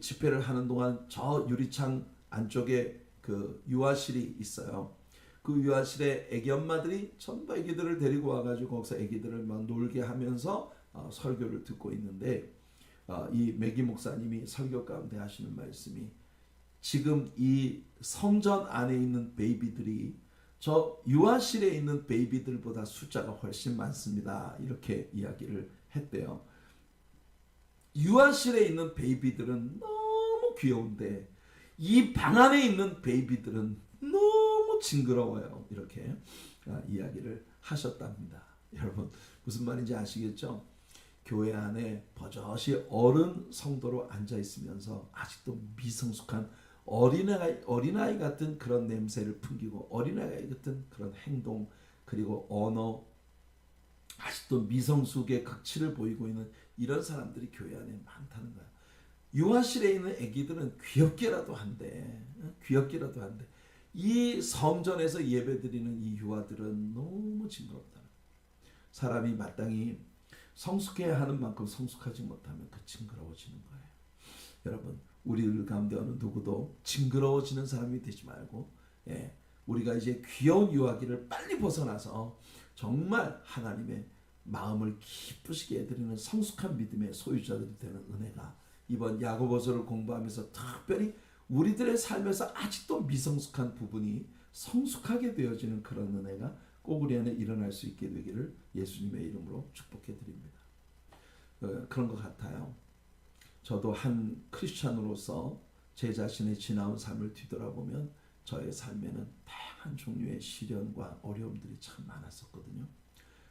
집회를 하는 동안 저 유리창 안쪽에 그 유아실이 있어요. 그 유아실에 애기 엄마들이 전부 애기들을 데리고 와가지고 거기서 애기들을 막 놀게 하면서 설교를 듣고 있는데, 이 맥기 목사님이 설교 가운데 하시는 말씀이, 지금 이 성전 안에 있는 베이비들이 저 유아실에 있는 베이비들보다 숫자가 훨씬 많습니다. 이렇게 이야기를 했대요. 유아실에 있는 베이비들은 너무 귀여운데 이 방 안에 있는 베이비들은 너무 징그러워요. 이렇게 이야기를 하셨답니다. 여러분, 무슨 말인지 아시겠죠? 교회 안에 버젓이 어른 성도로 앉아 있으면서 아직도 미성숙한 어린아이 같은 그런 냄새를 풍기고, 어린아이 같은 그런 행동, 그리고 언어, 아직도 미성숙의 극치를 보이고 있는 이런 사람들이 교회 안에 많다는 거야. 유아실에 있는 애기들은 귀엽게라도 한데, 이 성전에서 예배드리는 이 유아들은 너무 징그럽다. 사람이 마땅히 성숙해야 하는 만큼 성숙하지 못하면 그 징그러워지는 거예요. 여러분, 우리들 가운데 어느 누구도 징그러워지는 사람이 되지 말고, 우리가 이제 귀여운 유아기를 빨리 벗어나서 정말 하나님의 마음을 기쁘시게 해드리는 성숙한 믿음의 소유자들이 되는 은혜가 이번 야고보서를 공부하면서 특별히 우리들의 삶에서 아직도 미성숙한 부분이 성숙하게 되어지는 그런 은혜가 꼭 우리 안에 일어날 수 있게 되기를 예수님의 이름으로 축복해 드립니다. 그런 것 같아요. 저도 한 크리스찬으로서 제 자신의 지나온 삶을 뒤돌아보면 저의 삶에는 다양한 종류의 시련과 어려움들이 참 많았었거든요.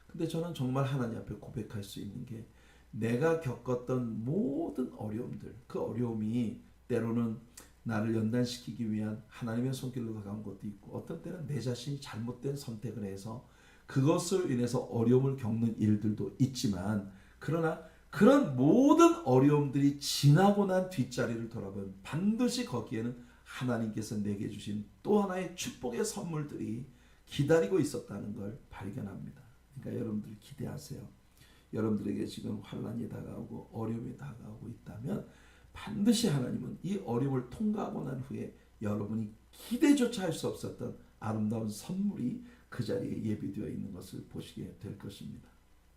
근데 저는 정말 하나님 앞에 고백할 수 있는 게, 내가 겪었던 모든 어려움들, 그 어려움이 때로는 나를 연단시키기 위한 하나님의 손길로 다가온 것도 있고, 어떤 때는 내 자신이 잘못된 선택을 해서 그것을 인해서 어려움을 겪는 일들도 있지만, 그러나 그런 모든 어려움들이 지나고 난 뒷자리를 돌아보면 반드시 거기에는 하나님께서 내게 주신 또 하나의 축복의 선물들이 기다리고 있었다는 걸 발견합니다. 그러니까 여러분들 기대하세요. 여러분들에게 지금 환난이 다가오고 어려움이 다가오고 있다면 반드시 하나님은 이 어려움을 통과하고 난 후에 여러분이 기대조차 할 수 없었던 아름다운 선물이 그 자리에 예비되어 있는 것을 보시게 될 것입니다.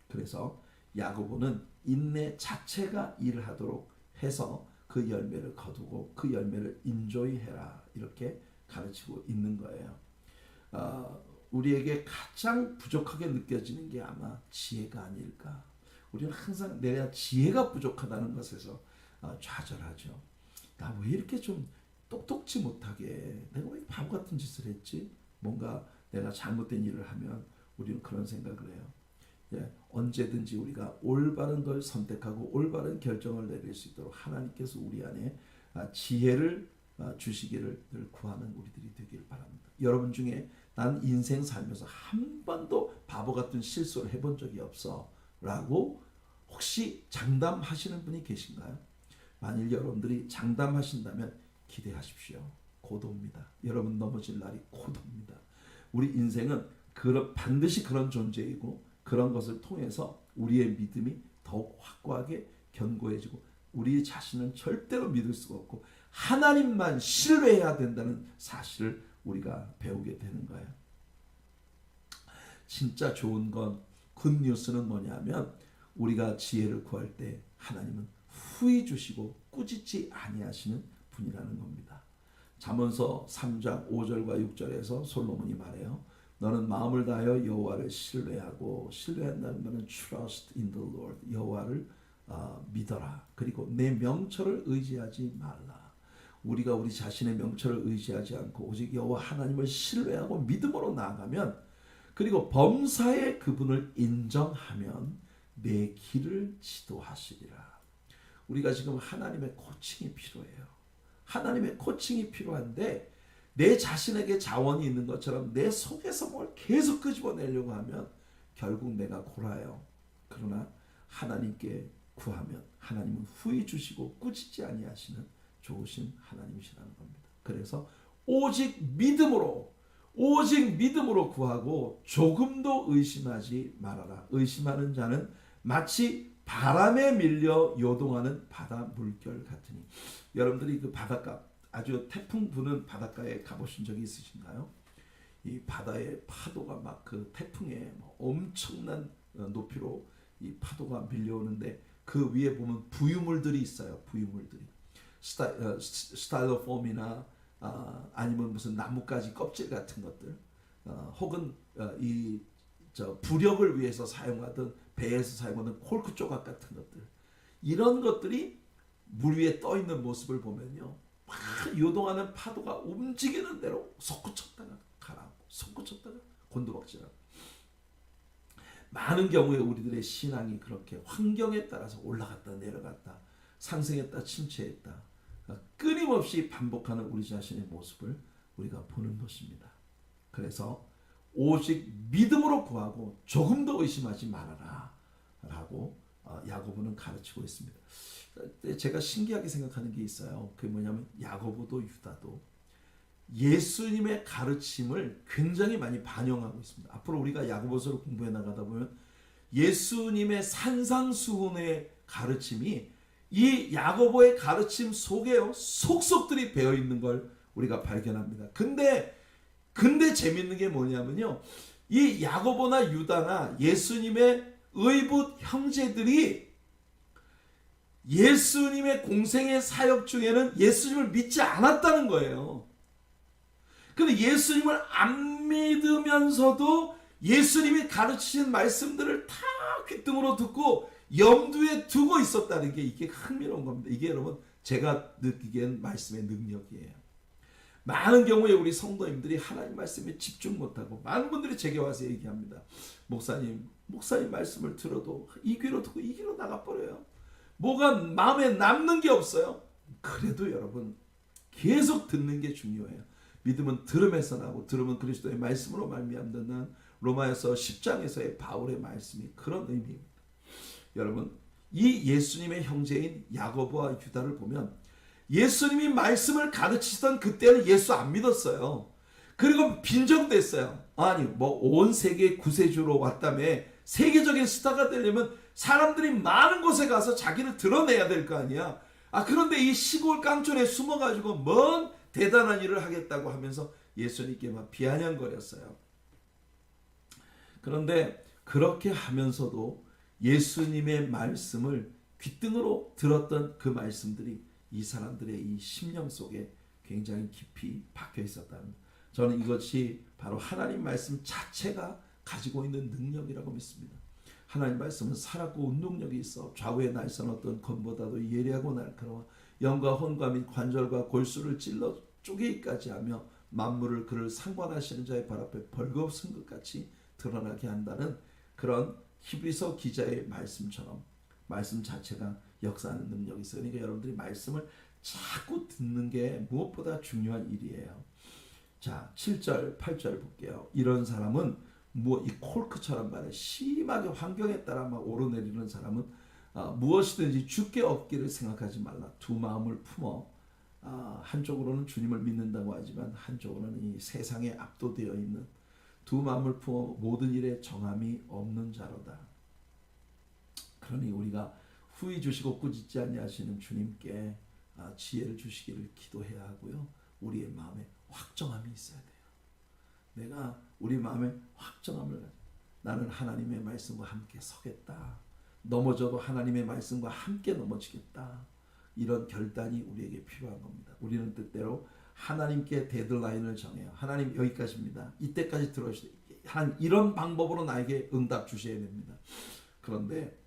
그래서 야고보는 인내 자체가 일을 하도록 해서 그 열매를 거두고 그 열매를 인조이해라, 이렇게 가르치고 있는 거예요. 우리에게 가장 부족하게 느껴지는 게 아마 지혜가 아닐까. 우리는 항상 내가 지혜가 부족하다는 것에서 좌절하죠. 나 왜 이렇게 좀 똑똑지 못하게, 내가 왜 바보 같은 짓을 했지? 뭔가 내가 잘못된 일을 하면 우리는 그런 생각을 해요. 언제든지 우리가 올바른 걸 선택하고 올바른 결정을 내릴 수 있도록 하나님께서 우리 안에 지혜를 주시기를 늘 구하는 우리들이 되기를 바랍니다. 여러분 중에 난 인생 살면서 한 번도 바보 같은 실수를 해본 적이 없어 라고 혹시 장담하시는 분이 계신가요? 만일 여러분들이 장담하신다면 기대하십시오. 고도입니다. 여러분 넘어질 날이 고도입니다. 우리 인생은 반드시 그런 존재이고, 그런 것을 통해서 우리의 믿음이 더욱 확고하게 견고해지고, 우리 자신은 절대로 믿을 수가 없고 하나님만 신뢰해야 된다는 사실을 우리가 배우게 되는 거예요. 진짜 좋은 건, 굿뉴스는 뭐냐면, 우리가 지혜를 구할 때 하나님은 후히 주시고 꾸짖지 아니하시는 분이라는 겁니다. 잠언서 3장 5절과 6절에서 솔로몬이 말해요. 너는 마음을 다하여 여호와를 신뢰하고, 신뢰한다는 말은 trust in the Lord, 여호와를 믿어라. 그리고 내 명철을 의지하지 말라. 우리가 우리 자신의 명철을 의지하지 않고 오직 여호와 하나님을 신뢰하고 믿음으로 나아가면, 그리고 범사에 그분을 인정하면 내 길을 지도하시리라. 우리가 지금 하나님의 코칭이 필요해요. 하나님의 코칭이 필요한데, 내 자신에게 자원이 있는 것처럼 내 속에서 뭘 계속 끄집어내려고 하면 결국 내가 골아요. 그러나 하나님께 구하면 하나님은 후히 주시고 꾸짖지 아니하시는 좋으신 하나님이시라는 겁니다. 그래서 오직 믿음으로 구하고 조금도 의심하지 말아라. 의심하는 자는 마치 바람에 밀려 요동하는 바다 물결 같으니. 여러분들이 그 바닷가, 아주 태풍 부는 바닷가에 가보신 적이 있으신가요? 이 바다의 파도가 막 그 태풍에 엄청난 높이로 이 파도가 밀려오는데, 그 위에 보면 부유물들이 있어요. 부유물들이 스타일로폼이나 아니면 무슨 나뭇가지 껍질 같은 것들, 혹은 부력을 위해서 사용하던 배에서 사용하던 콜크 조각 같은 것들, 이런 것들이 물 위에 떠 있는 모습을 보면요, 막 요동하는 파도가 움직이는 대로 솟구쳤다가 가라앉고 솟구쳤다가 곤두박질하고. 많은 경우에 우리들의 신앙이 그렇게 환경에 따라서 올라갔다 내려갔다, 상승했다 침체했다, 끊임없이 반복하는 우리 자신의 모습을 우리가 보는 것입니다. 그래서 오직 믿음으로 구하고 조금도 의심하지 말아라 라고 야고보는 가르치고 있습니다. 제가 신기하게 생각하는 게 있어요. 그게 뭐냐면, 야고보도 유다도 예수님의 가르침을 굉장히 많이 반영하고 있습니다. 앞으로 우리가 야고보서를 공부해 나가다 보면 예수님의 산상수훈의 가르침이 이 야고보의 가르침 속에요, 속속들이 배어 있는 걸 우리가 발견합니다. 근데 재밌는 게 뭐냐면요, 이 야고보나 유다나 예수님의 의붓 형제들이 예수님의 공생의 사역 중에는 예수님을 믿지 않았다는 거예요. 근데 예수님을 안 믿으면서도 예수님이 가르치신 말씀들을 다 귓등으로 듣고 염두에 두고 있었다는 게, 이게 흥미로운 겁니다. 이게 여러분 제가 느끼기엔 말씀의 능력이에요. 많은 경우에 우리 성도님들이 하나님 말씀에 집중 못하고, 많은 분들이 제게 와서 얘기합니다. 목사님 말씀을 들어도 이 귀로 듣고 이 귀로 나가버려요. 뭐가 마음에 남는 게 없어요. 그래도 여러분, 계속 듣는 게 중요해요. 믿음은 들음에서 나고 들음은 그리스도의 말씀으로 말미암는 로마에서 10장에서의 바울의 말씀이 그런 의미입니다. 여러분, 이 예수님의 형제인 야고보와 유다를 보면 예수님이 말씀을 가르치던 그때는 예수 안 믿었어요. 그리고 빈정댔어요. 아니 뭐 온 세계 구세주로 왔다며 세계적인 스타가 되려면 사람들이 많은 곳에 가서 자기를 드러내야 될 거 아니야. 그런데 이 시골 깡촌에 숨어가지고 뭔 대단한 일을 하겠다고 하면서 예수님께 막 비아냥거렸어요. 그런데 그렇게 하면서도 예수님의 말씀을 귓등으로 들었던 그 말씀들이 이 사람들의 이 심령 속에 굉장히 깊이 박혀 있었다는, 저는 이것이 바로 하나님 말씀 자체가 가지고 있는 능력이라고 믿습니다. 하나님 말씀은 살았고 운동력이 있어 좌우에 날선 어떤 검보다도 예리하고 날카로워 영과 혼과 및 관절과 골수를 찔러 쪼개기까지 하며 만물을 그를 상관하시는 자의 발 앞에 벌거벗은 것 같이 드러나게 한다는 그런 히브리서 기자의 말씀처럼 말씀 자체가 역사하는 능력이 있어요. 그러니까 여러분들이 말씀을 자꾸 듣는 게 무엇보다 중요한 일이에요. 자, 7절, 8절 볼게요. 이런 사람은 이 콜크처럼 말해 심하게 환경에 따라 막 오르내리는 사람은 무엇이든지 주께 얻기를 생각하지 말라. 두 마음을 품어 한쪽으로는 주님을 믿는다고 하지만 한쪽으로는 이 세상에 압도되어 있는 두 마음을 품어 모든 일에 정함이 없는 자로다. 그러니 우리가 후히 주시고 꾸짖지 아니하시는 주님께 지혜를 주시기를 기도해야 하고요. 우리의 마음에 확정함이 있어야 돼요. 내가 우리 마음에 확정함을 가지고 나는 하나님의 말씀과 함께 서겠다. 넘어져도 하나님의 말씀과 함께 넘어지겠다. 이런 결단이 우리에게 필요한 겁니다. 우리는 뜻대로 하나님께 데드라인을 정해요. 하나님 여기까지입니다. 이때까지 들어주세요. 한 이런 방법으로 나에게 응답 주셔야 됩니다. 그런데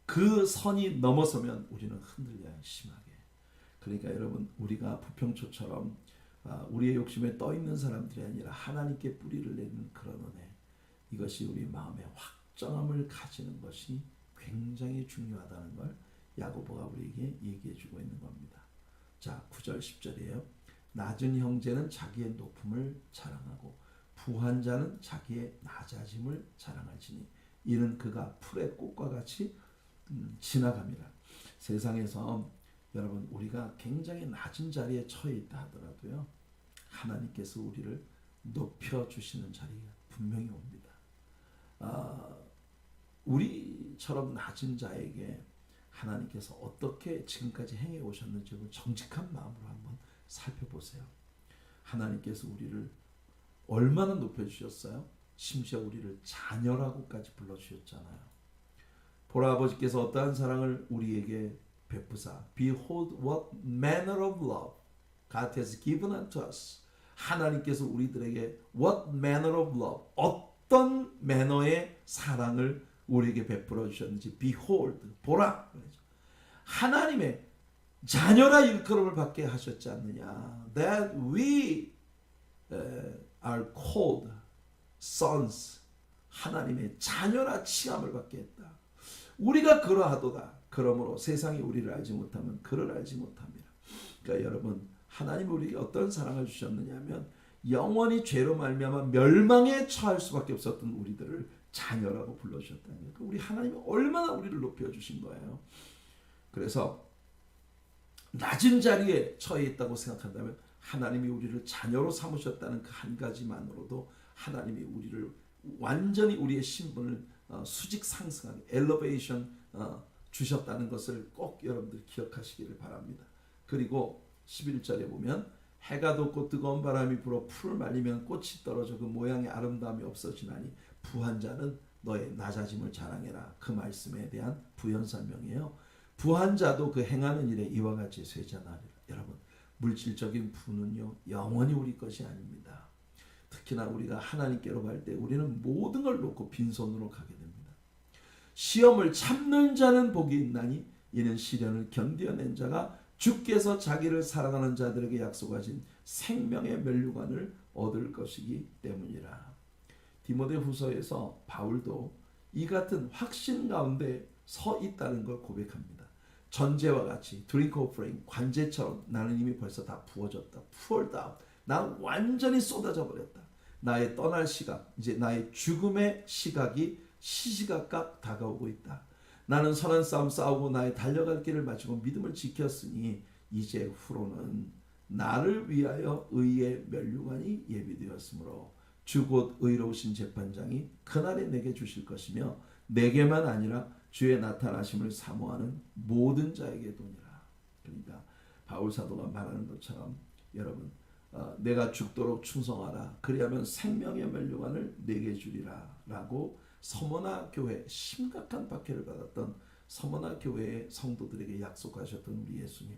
그 선이 넘어서면 우리는 흔들려요. 심하게. 그러니까 여러분, 우리가 부평초처럼 우리의 욕심에 떠있는 사람들이 아니라 하나님께 뿌리를 내는 그런 은혜, 이것이 우리 마음의 확정함을 가지는 것이 굉장히 중요하다는 걸 야고보가 우리에게 얘기해주고 있는 겁니다. 자, 9절 10절이에요. 낮은 형제는 자기의 높음을 자랑하고 부한 자는 자기의 낮아짐을 자랑할지니 이는 그가 풀의 꽃과 같이 지나갑니다. 세상에서 여러분, 우리가 굉장히 낮은 자리에 처해 있다 하더라도요, 하나님께서 우리를 높여주시는 자리가 분명히 옵니다. 우리처럼 낮은 자에게 하나님께서 어떻게 지금까지 행해 오셨는지 정직한 마음으로 한번 살펴보세요. 하나님께서 우리를 얼마나 높여주셨어요? 심지어 우리를 자녀라고까지 불러주셨잖아요. 보라, 아버지께서 어떠한 사랑을 우리에게 베푸사 Behold what manner of love God has given unto us. 하나님께서 우리들에게 what manner of love, 어떤 매너의 사랑을 우리에게 베풀어 주셨는지 Behold, 보라. 하나님의 자녀라 일컬음을 받게 하셨지 않느냐. That we are called sons. 하나님의 자녀라 칭함을 받게 했다. 우리가 그러하도다. 그러므로 세상이 우리를 알지 못하면 그를 알지 못합니다. 그러니까 여러분, 하나님이 우리에게 어떤 사랑을 주셨느냐 하면 영원히 죄로 말미암아 멸망에 처할 수밖에 없었던 우리들을 자녀라고 불러주셨다는 거예요. 우리 하나님이 얼마나 우리를 높여주신 거예요. 그래서 낮은 자리에 처해 있다고 생각한다면 하나님이 우리를 자녀로 삼으셨다는 그 한 가지만으로도 하나님이 우리를 완전히 우리의 신분을 수직 상승하게 엘리베이션 주셨다는 것을 꼭 여러분들 기억하시기를 바랍니다. 그리고 11절에 보면 해가 돋고 뜨거운 바람이 불어 풀을 말리면 꽃이 떨어져 그 모양의 아름다움이 없어지나니 부한 자는 너의 낮아짐을 자랑해라. 그 말씀에 대한 부연 설명이에요. 부한 자도 그 행하는 일에 이와 같이 쇠잔하리라. 여러분, 물질적인 부는요 영원히 우리 것이 아닙니다. 특히나 우리가 하나님께로 갈 때 우리는 모든 걸 놓고 빈손으로 가게 됩니다. 시험을 참는 자는 복이 있나니 이는 시련을 견뎌낸 자가 주께서 자기를 사랑하는 자들에게 약속하신 생명의 면류관을 얻을 것이기 때문이라. 디모데후서에서 바울도 이 같은 확신 가운데 서 있다는 걸 고백합니다. 전제와 같이 드링크 오프링 관제처럼 나는 이미 벌써 다 부어졌다. poured out. 난 완전히 쏟아져 버렸다. 나의 떠날 시각, 이제 나의 죽음의 시각이 시시각각 다가오고 있다. 나는 선한 싸움 싸우고 나의 달려갈 길을 마치고 믿음을 지켰으니 이제 후로는 나를 위하여 의의 면류관이 예비되었으므로 주 곧 의로우신 재판장이 그날에 내게 주실 것이며 내게만 아니라 주의 나타나심을 사모하는 모든 자에게 도니라. 그러니까 바울 사도가 말하는 것처럼 여러분 내가 죽도록 충성하라. 그리하면 생명의 면류관을 내게 주리라 라고 서머나 교회, 심각한 박해를 받았던 서머나 교회의 성도들에게 약속하셨던 우리 예수님.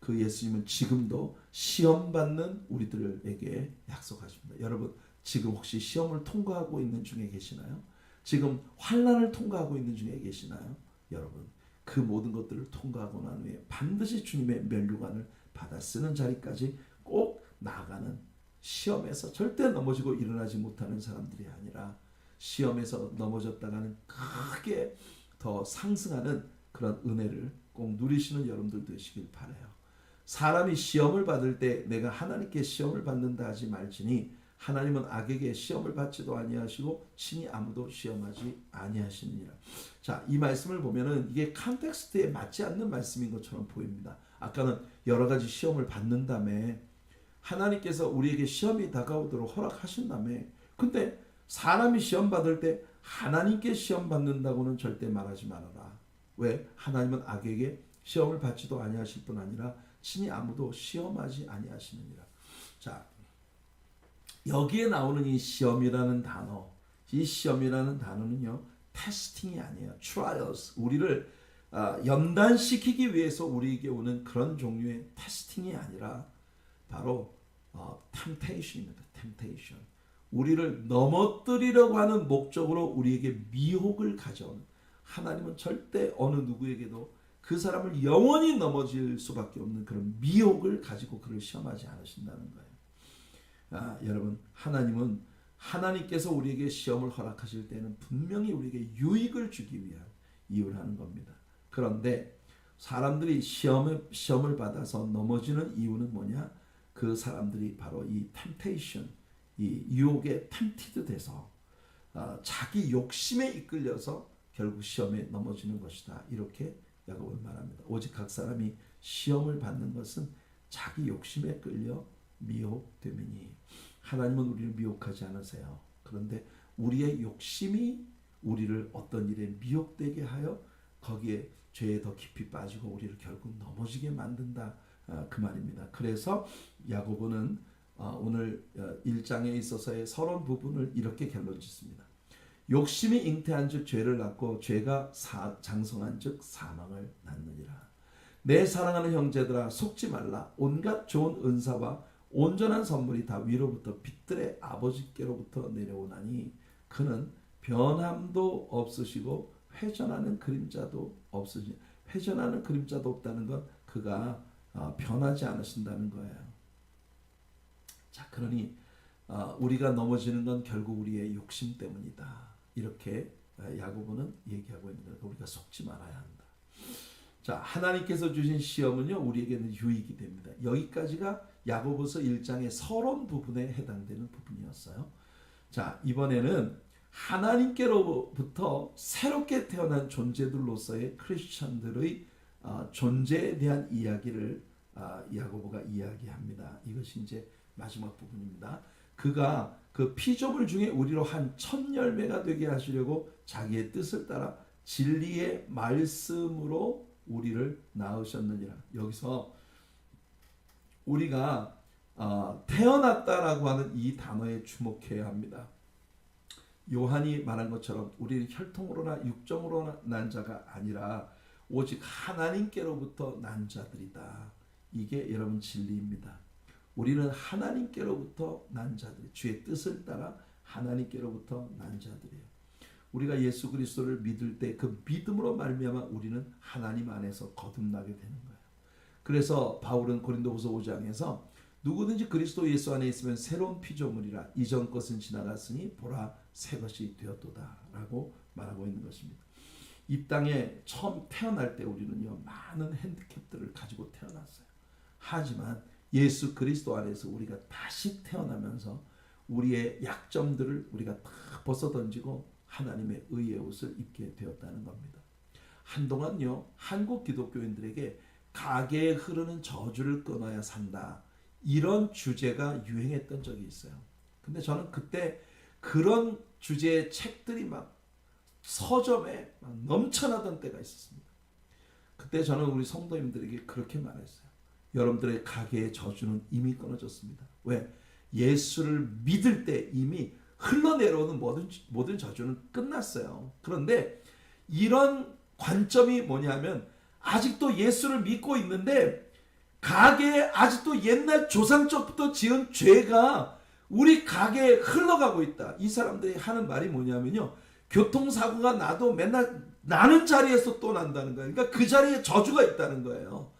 그 예수님은 지금도 시험받는 우리들에게 약속하십니다. 여러분 지금 혹시 시험을 통과하고 있는 중에 계시나요? 지금 환난을 통과하고 있는 중에 계시나요? 여러분 그 모든 것들을 통과하고 난 후에 반드시 주님의 면류관을 받아 쓰는 자리까지 꼭 나아가는, 시험에서 절대 넘어지고 일어나지 못하는 사람들이 아니라 시험에서 넘어졌다가는 크게 더 상승하는 그런 은혜를 꼭 누리시는 여러분들 되시길 바라요. 사람이 시험을 받을 때 내가 하나님께 시험을 받는다 하지 말지니 하나님은 악에게 시험을 받지도 아니하시고 친히 아무도 시험하지 아니하시느니라. 자, 이 말씀을 보면은 이게 컨텍스트에 맞지 않는 말씀인 것처럼 보입니다. 아까는 여러 가지 시험을 받는다며, 하나님께서 우리에게 시험이 다가오도록 허락하신다며, 근데 사람이 시험 받을 때 하나님께 시험 받는다고는 절대 말하지 말아라. 왜? 하나님은 악에게 시험을 받지도 아니하실 뿐 아니라 친히 아무도 시험하지 아니하시느니라. 자, 여기에 나오는 이 시험이라는 단어, 이 시험이라는 단어는요, 테스팅이 아니에요. trials, 우리를 연단시키기 위해서 우리에게 오는 그런 종류의 테스팅이 아니라 바로 temptation입니다. temptation. 우리를 넘어뜨리려고 하는 목적으로 우리에게 미혹을 가져오는, 하나님은 절대 어느 누구에게도 그 사람을 영원히 넘어질 수밖에 없는 그런 미혹을 가지고 그를 시험하지 않으신다는 거예요. 여러분 하나님은, 하나님께서 우리에게 시험을 허락하실 때는 분명히 우리에게 유익을 주기 위한 이유를 하는 겁니다. 그런데 사람들이 시험을 받아서 넘어지는 이유는 뭐냐? 그 사람들이 바로 이 temptation, 이 유혹에 tempted 돼서 자기 욕심에 이끌려서 결국 시험에 넘어지는 것이다. 이렇게 야고보는 말합니다. 오직 각 사람이 시험을 받는 것은 자기 욕심에 끌려 미혹됨이니. 하나님은 우리를 미혹하지 않으세요. 그런데 우리의 욕심이 우리를 어떤 일에 미혹되게 하여 거기에 죄에 더 깊이 빠지고 우리를 결국 넘어지게 만든다. 그 말입니다. 그래서 야고보는 오늘 1장에 있어서의 서론 부분을 이렇게 결론 짓습니다. 욕심이 잉태한 즉 죄를 낳고 죄가 장성한 즉 사망을 낳느니라. 내 사랑하는 형제들아 속지 말라. 온갖 좋은 은사와 온전한 선물이 다 위로부터 빛들의 아버지께로부터 내려오나니 그는 변함도 없으시고 회전하는 그림자도 없으시. 회전하는 그림자도 없다는 건 그가 변하지 않으신다는 거예요. 자, 그러니 우리가 넘어지는 건 결국 우리의 욕심 때문이다. 이렇게 야고보는 얘기하고 있는 거예요. 우리가 속지 말아야 한다. 자, 하나님께서 주신 시험은요, 우리에게는 유익이 됩니다. 여기까지가 야고보서 1장의 서론 부분에 해당되는 부분이었어요. 자, 이번에는 하나님께로부터 새롭게 태어난 존재들로서의 크리스천들의 존재에 대한 이야기를 야고보가 이야기합니다. 이것이 이제 마지막 부분입니다. 그가 그 피조물 중에 우리로 한 첫 열매가 되게 하시려고 자기의 뜻을 따라 진리의 말씀으로 우리를 낳으셨느니라. 여기서 우리가 태어났다라고 하는 이 단어에 주목해야 합니다. 요한이 말한 것처럼 우리는 혈통으로나 육정으로 난 자가 아니라 오직 하나님께로부터 난 자들이다. 이게 여러분 진리입니다. 우리는 하나님께로부터 난 자들, 주의 뜻을 따라 하나님께로부터 난 자들이에요. 우리가 예수 그리스도를 믿을 때 그 믿음으로 말미암아 우리는 하나님 안에서 거듭나게 되는 거예요. 그래서 바울은 고린도후서 5장에서 누구든지 그리스도 예수 안에 있으면 새로운 피조물이라 이전 것은 지나갔으니 보라 새 것이 되었도다 라고 말하고 있는 것입니다. 이 땅에 처음 태어날 때 우리는요 많은 핸디캡들을 가지고 태어났어요. 하지만 예수 그리스도 안에서 우리가 다시 태어나면서 우리의 약점들을 우리가 다 벗어던지고 하나님의 의의 옷을 입게 되었다는 겁니다. 한동안요 한국 기독교인들에게 가계에 흐르는 저주를 끊어야 산다, 이런 주제가 유행했던 적이 있어요. 근데 저는 그때 그런 주제의 책들이 막 서점에 막 넘쳐나던 때가 있었습니다. 그때 저는 우리 성도님들에게 그렇게 말했어요. 여러분들의 가계의 저주는 이미 끊어졌습니다. 왜? 예수를 믿을 때 이미 흘러내려오는 모든 저주는 끝났어요. 그런데 이런 관점이 뭐냐면 아직도 예수를 믿고 있는데 가계에 아직도 옛날 조상적부터 지은 죄가 우리 가게에 흘러가고 있다. 이 사람들이 하는 말이 뭐냐면요, 교통사고가 나도 맨날 나는 자리에서 또 난다는 거예요. 그러니까 그 자리에 저주가 있다는 거예요.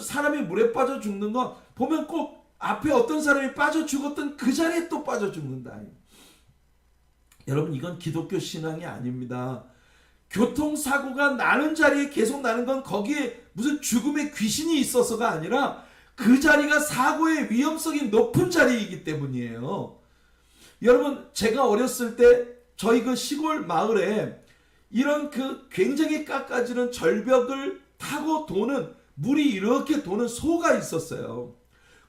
사람이 물에 빠져 죽는 거 보면 꼭 앞에 어떤 사람이 빠져 죽었던 그 자리에 또 빠져 죽는다. 여러분, 이건 기독교 신앙이 아닙니다. 교통사고가 나는 자리에 계속 나는 건 거기에 무슨 죽음의 귀신이 있어서가 아니라 그 자리가 사고의 위험성이 높은 자리이기 때문이에요. 여러분, 제가 어렸을 때 저희 그 시골 마을에 이런 그 굉장히 깎아지는 절벽을 타고 도는, 물이 이렇게 도는 소가 있었어요.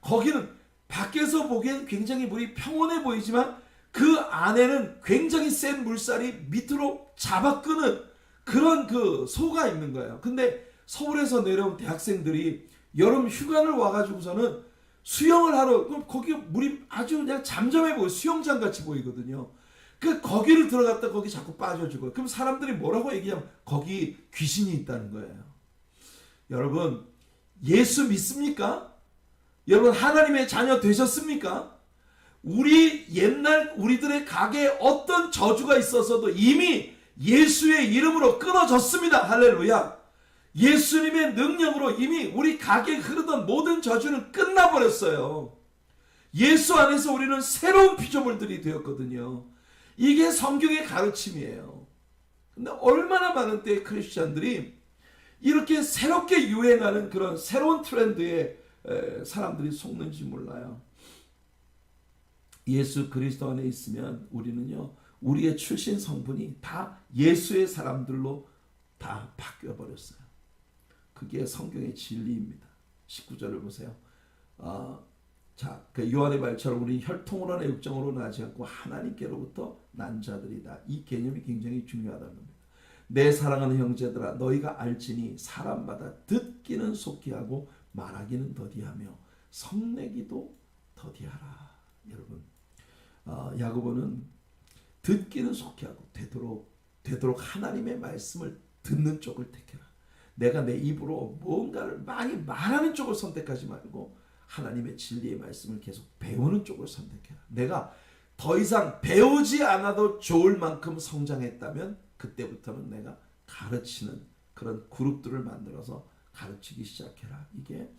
거기는 밖에서 보기엔 굉장히 물이 평온해 보이지만 그 안에는 굉장히 센 물살이 밑으로 잡아끄는 그런 그 소가 있는 거예요. 근데 서울에서 내려온 대학생들이 여름 휴가를 와가지고서는 수영을 하러, 거기 물이 아주 그냥 잠잠해 보여요. 수영장 같이 보이거든요. 거기를 들어갔다 거기 자꾸 빠져주고, 그럼 사람들이 뭐라고 얘기하면 거기 귀신이 있다는 거예요. 여러분, 예수 믿습니까? 여러분, 하나님의 자녀 되셨습니까? 우리들의 가게에 어떤 저주가 있어서도 이미 예수의 이름으로 끊어졌습니다. 할렐루야. 예수님의 능력으로 이미 우리 가게에 흐르던 모든 저주는 끝나버렸어요. 예수 안에서 우리는 새로운 피조물들이 되었거든요. 이게 성경의 가르침이에요. 근데 얼마나 많은 때에 크리스찬들이 이렇게 새롭게 유행하는 그런 새로운 트렌드에 사람들이 속는지 몰라요. 예수 그리스도 안에 있으면 우리는요, 우리의 출신 성분이 다 예수의 사람들로 다 바뀌어버렸어요. 그게 성경의 진리입니다. 19절을 보세요. 그 요한의 말처럼 우리 혈통으로나 육정으로 나지 않고 하나님께로부터 난 자들이다. 이 개념이 굉장히 중요하다는 겁니다. 내 사랑하는 형제들아, 너희가 알지니 사람마다 듣기는 속히 하고 말하기는 더디하며 성내기도 더디하라. 여러분, 야고보는 듣기는 속히 하고 되도록 하나님의 말씀을 듣는 쪽을 택해라. 내가 내 입으로 뭔가를 많이 말하는 쪽을 선택하지 말고 하나님의 진리의 말씀을 계속 배우는 쪽을 선택해라. 내가 더 이상 배우지 않아도 좋을 만큼 성장했다면 그때부터는 내가 가르치는 그런 그룹들을 만들어서 가르치기 시작해라. 이게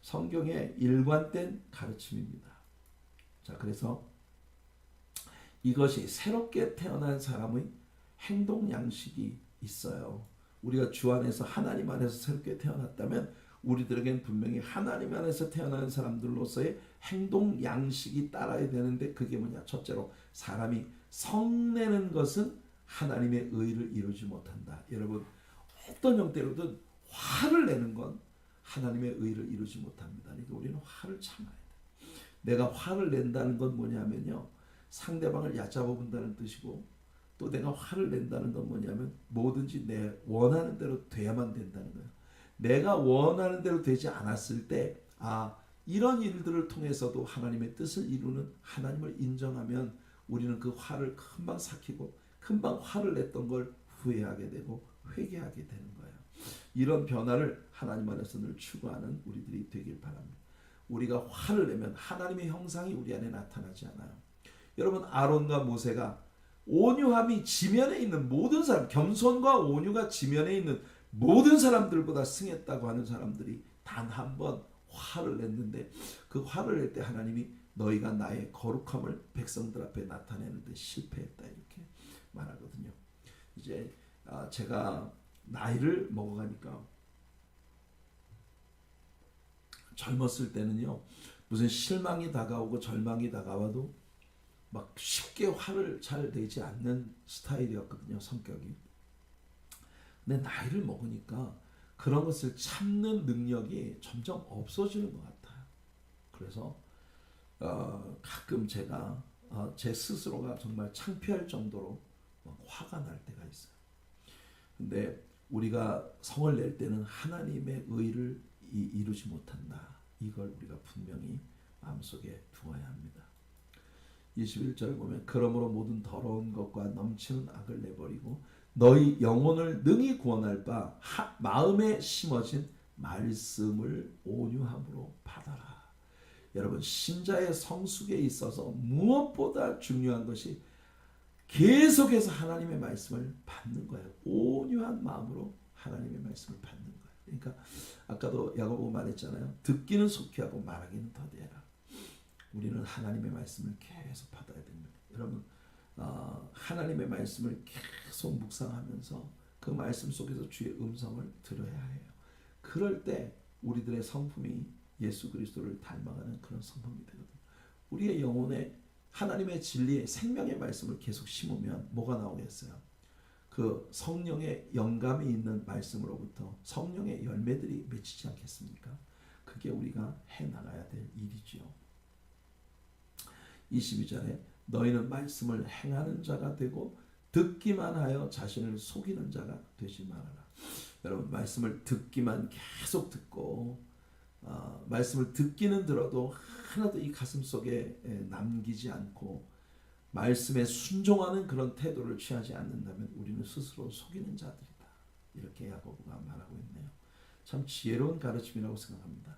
성경의 일관된 가르침입니다. 자, 그래서 이것이 새롭게 태어난 사람의 행동 양식이 있어요. 우리가 주 안에서 하나님 안에서 새롭게 태어났다면 우리들에겐 분명히 하나님 안에서 태어난 사람들로서의 행동 양식이 따라야 되는데, 그게 뭐냐? 첫째로, 사람이 성내는 것은 하나님의 의를 이루지 못한다. 여러분, 어떤 형태로든 화를 내는 건 하나님의 의를 이루지 못합니다. 그러니까 우리는 화를 참아야 돼. 내가 화를 낸다는 건 뭐냐면요, 상대방을 얕잡아 본다는 뜻이고, 또 내가 화를 낸다는 건 뭐냐면 뭐든지 내 원하는 대로 돼야만 된다는 거예요. 내가 원하는 대로 되지 않았을 때, 이런 일들을 통해서도 하나님의 뜻을 이루는 하나님을 인정하면 우리는 그 화를 금방 삭히고 금방 화를 냈던 걸 후회하게 되고 회개하게 되는 거예요. 이런 변화를 하나님 안에서 늘 추구하는 우리들이 되길 바랍니다. 우리가 화를 내면 하나님의 형상이 우리 안에 나타나지 않아요. 여러분, 아론과 모세가 온유함이 지면에 있는 모든 사람, 겸손과 온유가 지면에 있는 모든 사람들보다 승했다고 하는 사람들이 단 한 번 화를 냈는데, 그 화를 낼 때 하나님이 너희가 나의 거룩함을 백성들 앞에 나타내는데 실패했다, 이렇게 말하거든요. 이제 제가 나이를 먹어가니까 젊었을 때는요 무슨 실망이 다가오고 절망이 다가와도 막 쉽게 화를 잘 내지 않는 스타일이었거든요, 성격이. 근데 나이를 먹으니까 그런 것을 참는 능력이 점점 없어지는 것 같아요. 그래서 가끔 제가 제 스스로가 정말 창피할 정도로 막 화가 날 때가 있어요. 근데 우리가 성을 낼 때는 하나님의 의를 이루지 못한다. 이걸 우리가 분명히 마음속에 두어야 합니다. 21절 보면 그러므로 모든 더러운 것과 넘치는 악을 내버리고 너희 영혼을 능히 구원할 바 마음에 심어진 말씀을 온유함으로 받아라. 여러분 신자의 성숙에 있어서 무엇보다 중요한 것이 계속해서 하나님의 말씀을 받는 거예요. 온유한 마음으로 하나님의 말씀을 받는 거예요. 그러니까 아까도 야고보 말했잖아요. 듣기는 속히 하고 말하기는 더디해라. 우리는 하나님의 말씀을 계속 받아야 됩니다. 여러분 하나님의 말씀을 계속 묵상하면서 그 말씀 속에서 주의 음성을 들어야 해요. 그럴 때 우리들의 성품이 예수 그리스도를 닮아가는 그런 성품이 되거든요. 우리의 영혼에 하나님의 진리의 생명의 말씀을 계속 심으면 뭐가 나오겠어요? 그 성령의 영감이 있는 말씀으로부터 성령의 열매들이 맺히지 않겠습니까? 그게 우리가 해나가야 될 일이지요. 22절에 너희는 말씀을 행하는 자가 되고 듣기만 하여 자신을 속이는 자가 되지 말아라. 여러분 말씀을 듣기만 계속 듣고 말씀을 듣기는 들어도 하나도 이 가슴 속에 남기지 않고 말씀에 순종하는 그런 태도를 취하지 않는다면 우리는 스스로 속이는 자들이다. 이렇게 야고보가 말하고 있네요. 참 지혜로운 가르침이라고 생각합니다.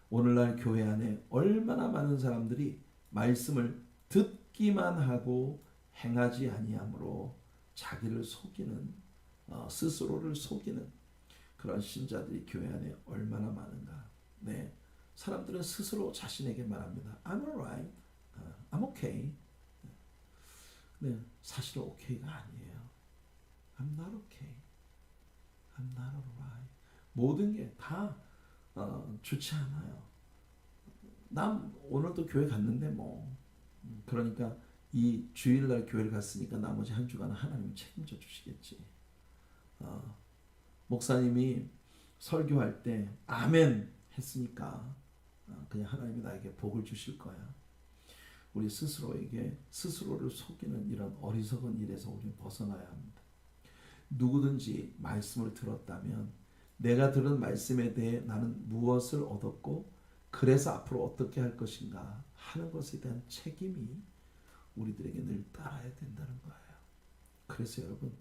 오늘날 교회 안에 얼마나 많은 사람들이 말씀을 듣기만 하고 행하지 아니하므로 자기를 속이는 스스로를 속이는 그런 신자들이 교회 안에 얼마나 많은가. 네, 사람들은 스스로 자신에게 말합니다. I'm alright, I'm okay. 네, 사실은 okay가 아니에요. I'm not okay, I'm not alright. 모든 게 다 좋지 않아요. 난 오늘도 교회 갔는데 뭐 그러니까 이 주일날 교회를 갔으니까 나머지 한 주간은 하나님이 책임져 주시겠지. 목사님이 설교할 때 아멘 했으니까 그냥 하나님이 나에게 복을 주실 거야. 우리 스스로에게 스스로를 속이는 이런 어리석은 일에서 우리는 벗어나야 합니다. 누구든지 말씀을 들었다면 내가 들은 말씀에 대해 나는 무엇을 얻었고 그래서 앞으로 어떻게 할 것인가 하는 것에 대한 책임이 우리들에게 늘 따라야 된다는 거예요. 그래서 여러분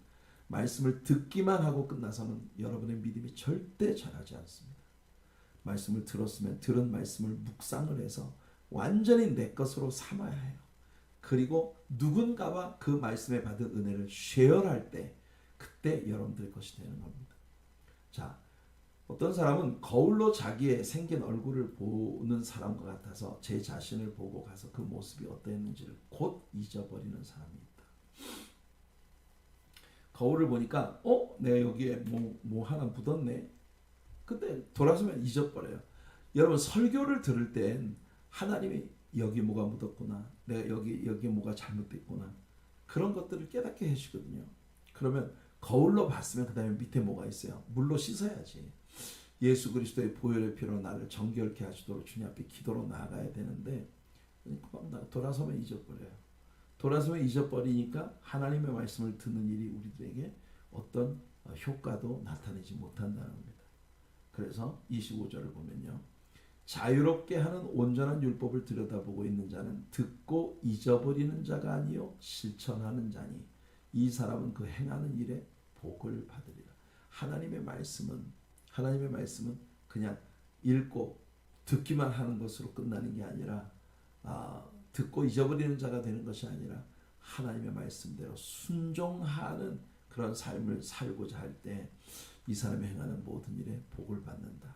말씀을 듣기만 하고 끝나서는 여러분의 믿음이 절대 자라지 않습니다. 말씀을 들었으면 들은 말씀을 묵상을 해서 완전히 내 것으로 삼아야 해요. 그리고 누군가와 그 말씀에 받은 은혜를 쉐어할 때 그때 여러분들의 것이 되는 겁니다. 자, 어떤 사람은 거울로 자기의 생긴 얼굴을 보는 사람과 같아서 제 자신을 보고 가서 그 모습이 어떠했는지를 곧 잊어버리는 사람이 있다. 거울을 보니까 내가 여기에 뭐 하나 묻었네. 근데 돌아서면 잊어버려요. 여러분 설교를 들을 땐 하나님이 여기 뭐가 묻었구나. 내가 여기 뭐가 잘못됐구나. 그런 것들을 깨닫게 해주거든요. 그러면 거울로 봤으면 그 다음에 밑에 뭐가 있어요? 물로 씻어야지. 예수 그리스도의 보혈의 피로 나를 정결케 하시도록 주님 앞에 기도로 나아가야 되는데 돌아서면 잊어버려요. 돌아서면 잊어버리니까 하나님의 말씀을 듣는 일이 우리들에게 어떤 효과도 나타내지 못한다는 겁니다. 그래서 25절을 보면요. 자유롭게 하는 온전한 율법을 들여다보고 있는 자는 듣고 잊어버리는 자가 아니요 실천하는 자니 이 사람은 그 행하는 일에 복을 받으리라. 하나님의 말씀은 그냥 읽고 듣기만 하는 것으로 끝나는 게 아니라 듣고 잊어버리는 자가 되는 것이 아니라 하나님의 말씀대로 순종하는 그런 삶을 살고자 할 때 이 사람이 행하는 모든 일에 복을 받는다.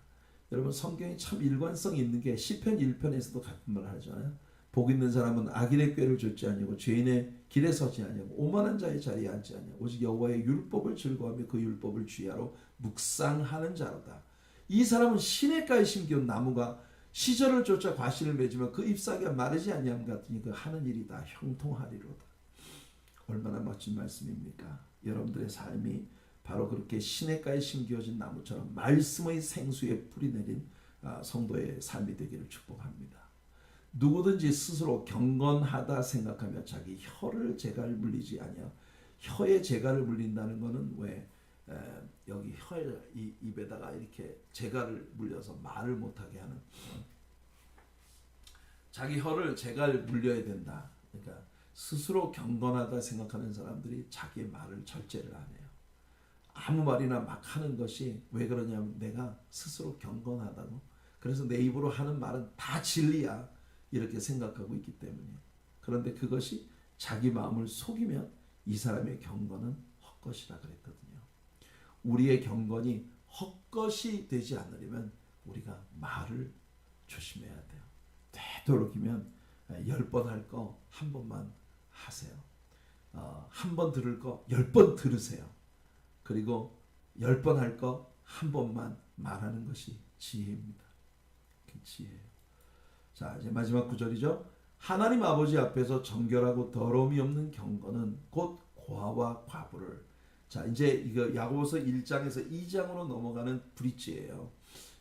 여러분 성경이 참 일관성이 있는 게 시편 1편에서도 같은 말을 하잖아요. 복 있는 사람은 악인의 꾀를 좇지 아니하고 죄인의 길에 서지 아니하고 오만한 자의 자리에 앉지 아니하고 오직 여호와의 율법을 즐거워하며 그 율법을 주야로 묵상하는 자로다. 이 사람은 시냇가에 심겨온 나무가 시절을 쫓아 과실을 맺으면 그 잎사귀가 마르지 아니함 같으니 그 하는 일이 다 형통하리로다. 얼마나 멋진 말씀입니까? 여러분들의 삶이 바로 그렇게 시냇가에 심겨진 나무처럼 말씀의 생수에 뿌리 내린 성도의 삶이 되기를 축복합니다. 누구든지 스스로 경건하다 생각하며 자기 혀를 재갈 물리지 아니하고 혀에 재갈을 물린다는 것은 왜 여기 입에다가 이렇게 재갈을 물려서 말을 못하게 하는, 자기 혀를 재갈 물려야 된다. 그러니까 스스로 경건하다 생각하는 사람들이 자기의 말을 절제를 안 해요. 아무 말이나 막 하는 것이 왜 그러냐면 내가 스스로 경건하다고, 그래서 내 입으로 하는 말은 다 진리야 이렇게 생각하고 있기 때문에. 그런데 그것이 자기 마음을 속이면 이 사람의 경건은 헛것이라 그랬거든요. 우리의 경건이 헛것이 되지 않으려면 우리가 말을 조심해야 돼요. 되도록이면 10번 할 거 한 번만 하세요. 한 번 들을 거 10번 들으세요. 그리고 10번 할 거 한 번만 말하는 것이 지혜입니다. 그 지혜예요. 자, 이제 마지막 구절이죠. 하나님 아버지 앞에서 정결하고 더러움이 없는 경건은 곧 고아와 과부를. 자, 이제 이거 야고보서 1장에서 2장으로 넘어가는 브릿지예요.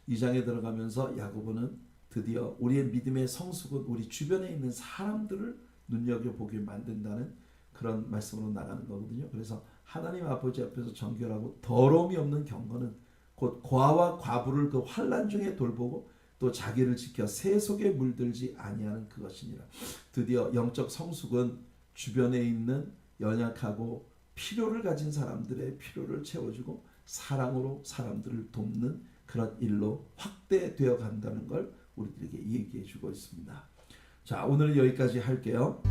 2장에 들어가면서 야고보는 드디어 우리의 믿음의 성숙은 우리 주변에 있는 사람들을 눈여겨보게 만든다는 그런 말씀으로 나가는 거거든요. 그래서 하나님 아버지 앞에서 정결하고 더러움이 없는 경건은 곧 고아와 과부를 그 환난 중에 돌보고 또 자기를 지켜 세속에 물들지 아니하는 그것이니라. 드디어 영적 성숙은 주변에 있는 연약하고 필요를 가진 사람들의 필요를 채워주고 사랑으로 사람들을 돕는 그런 일로 확대되어 간다는 걸 우리들에게 얘기해 주고 있습니다. 자, 오늘은 여기까지 할게요.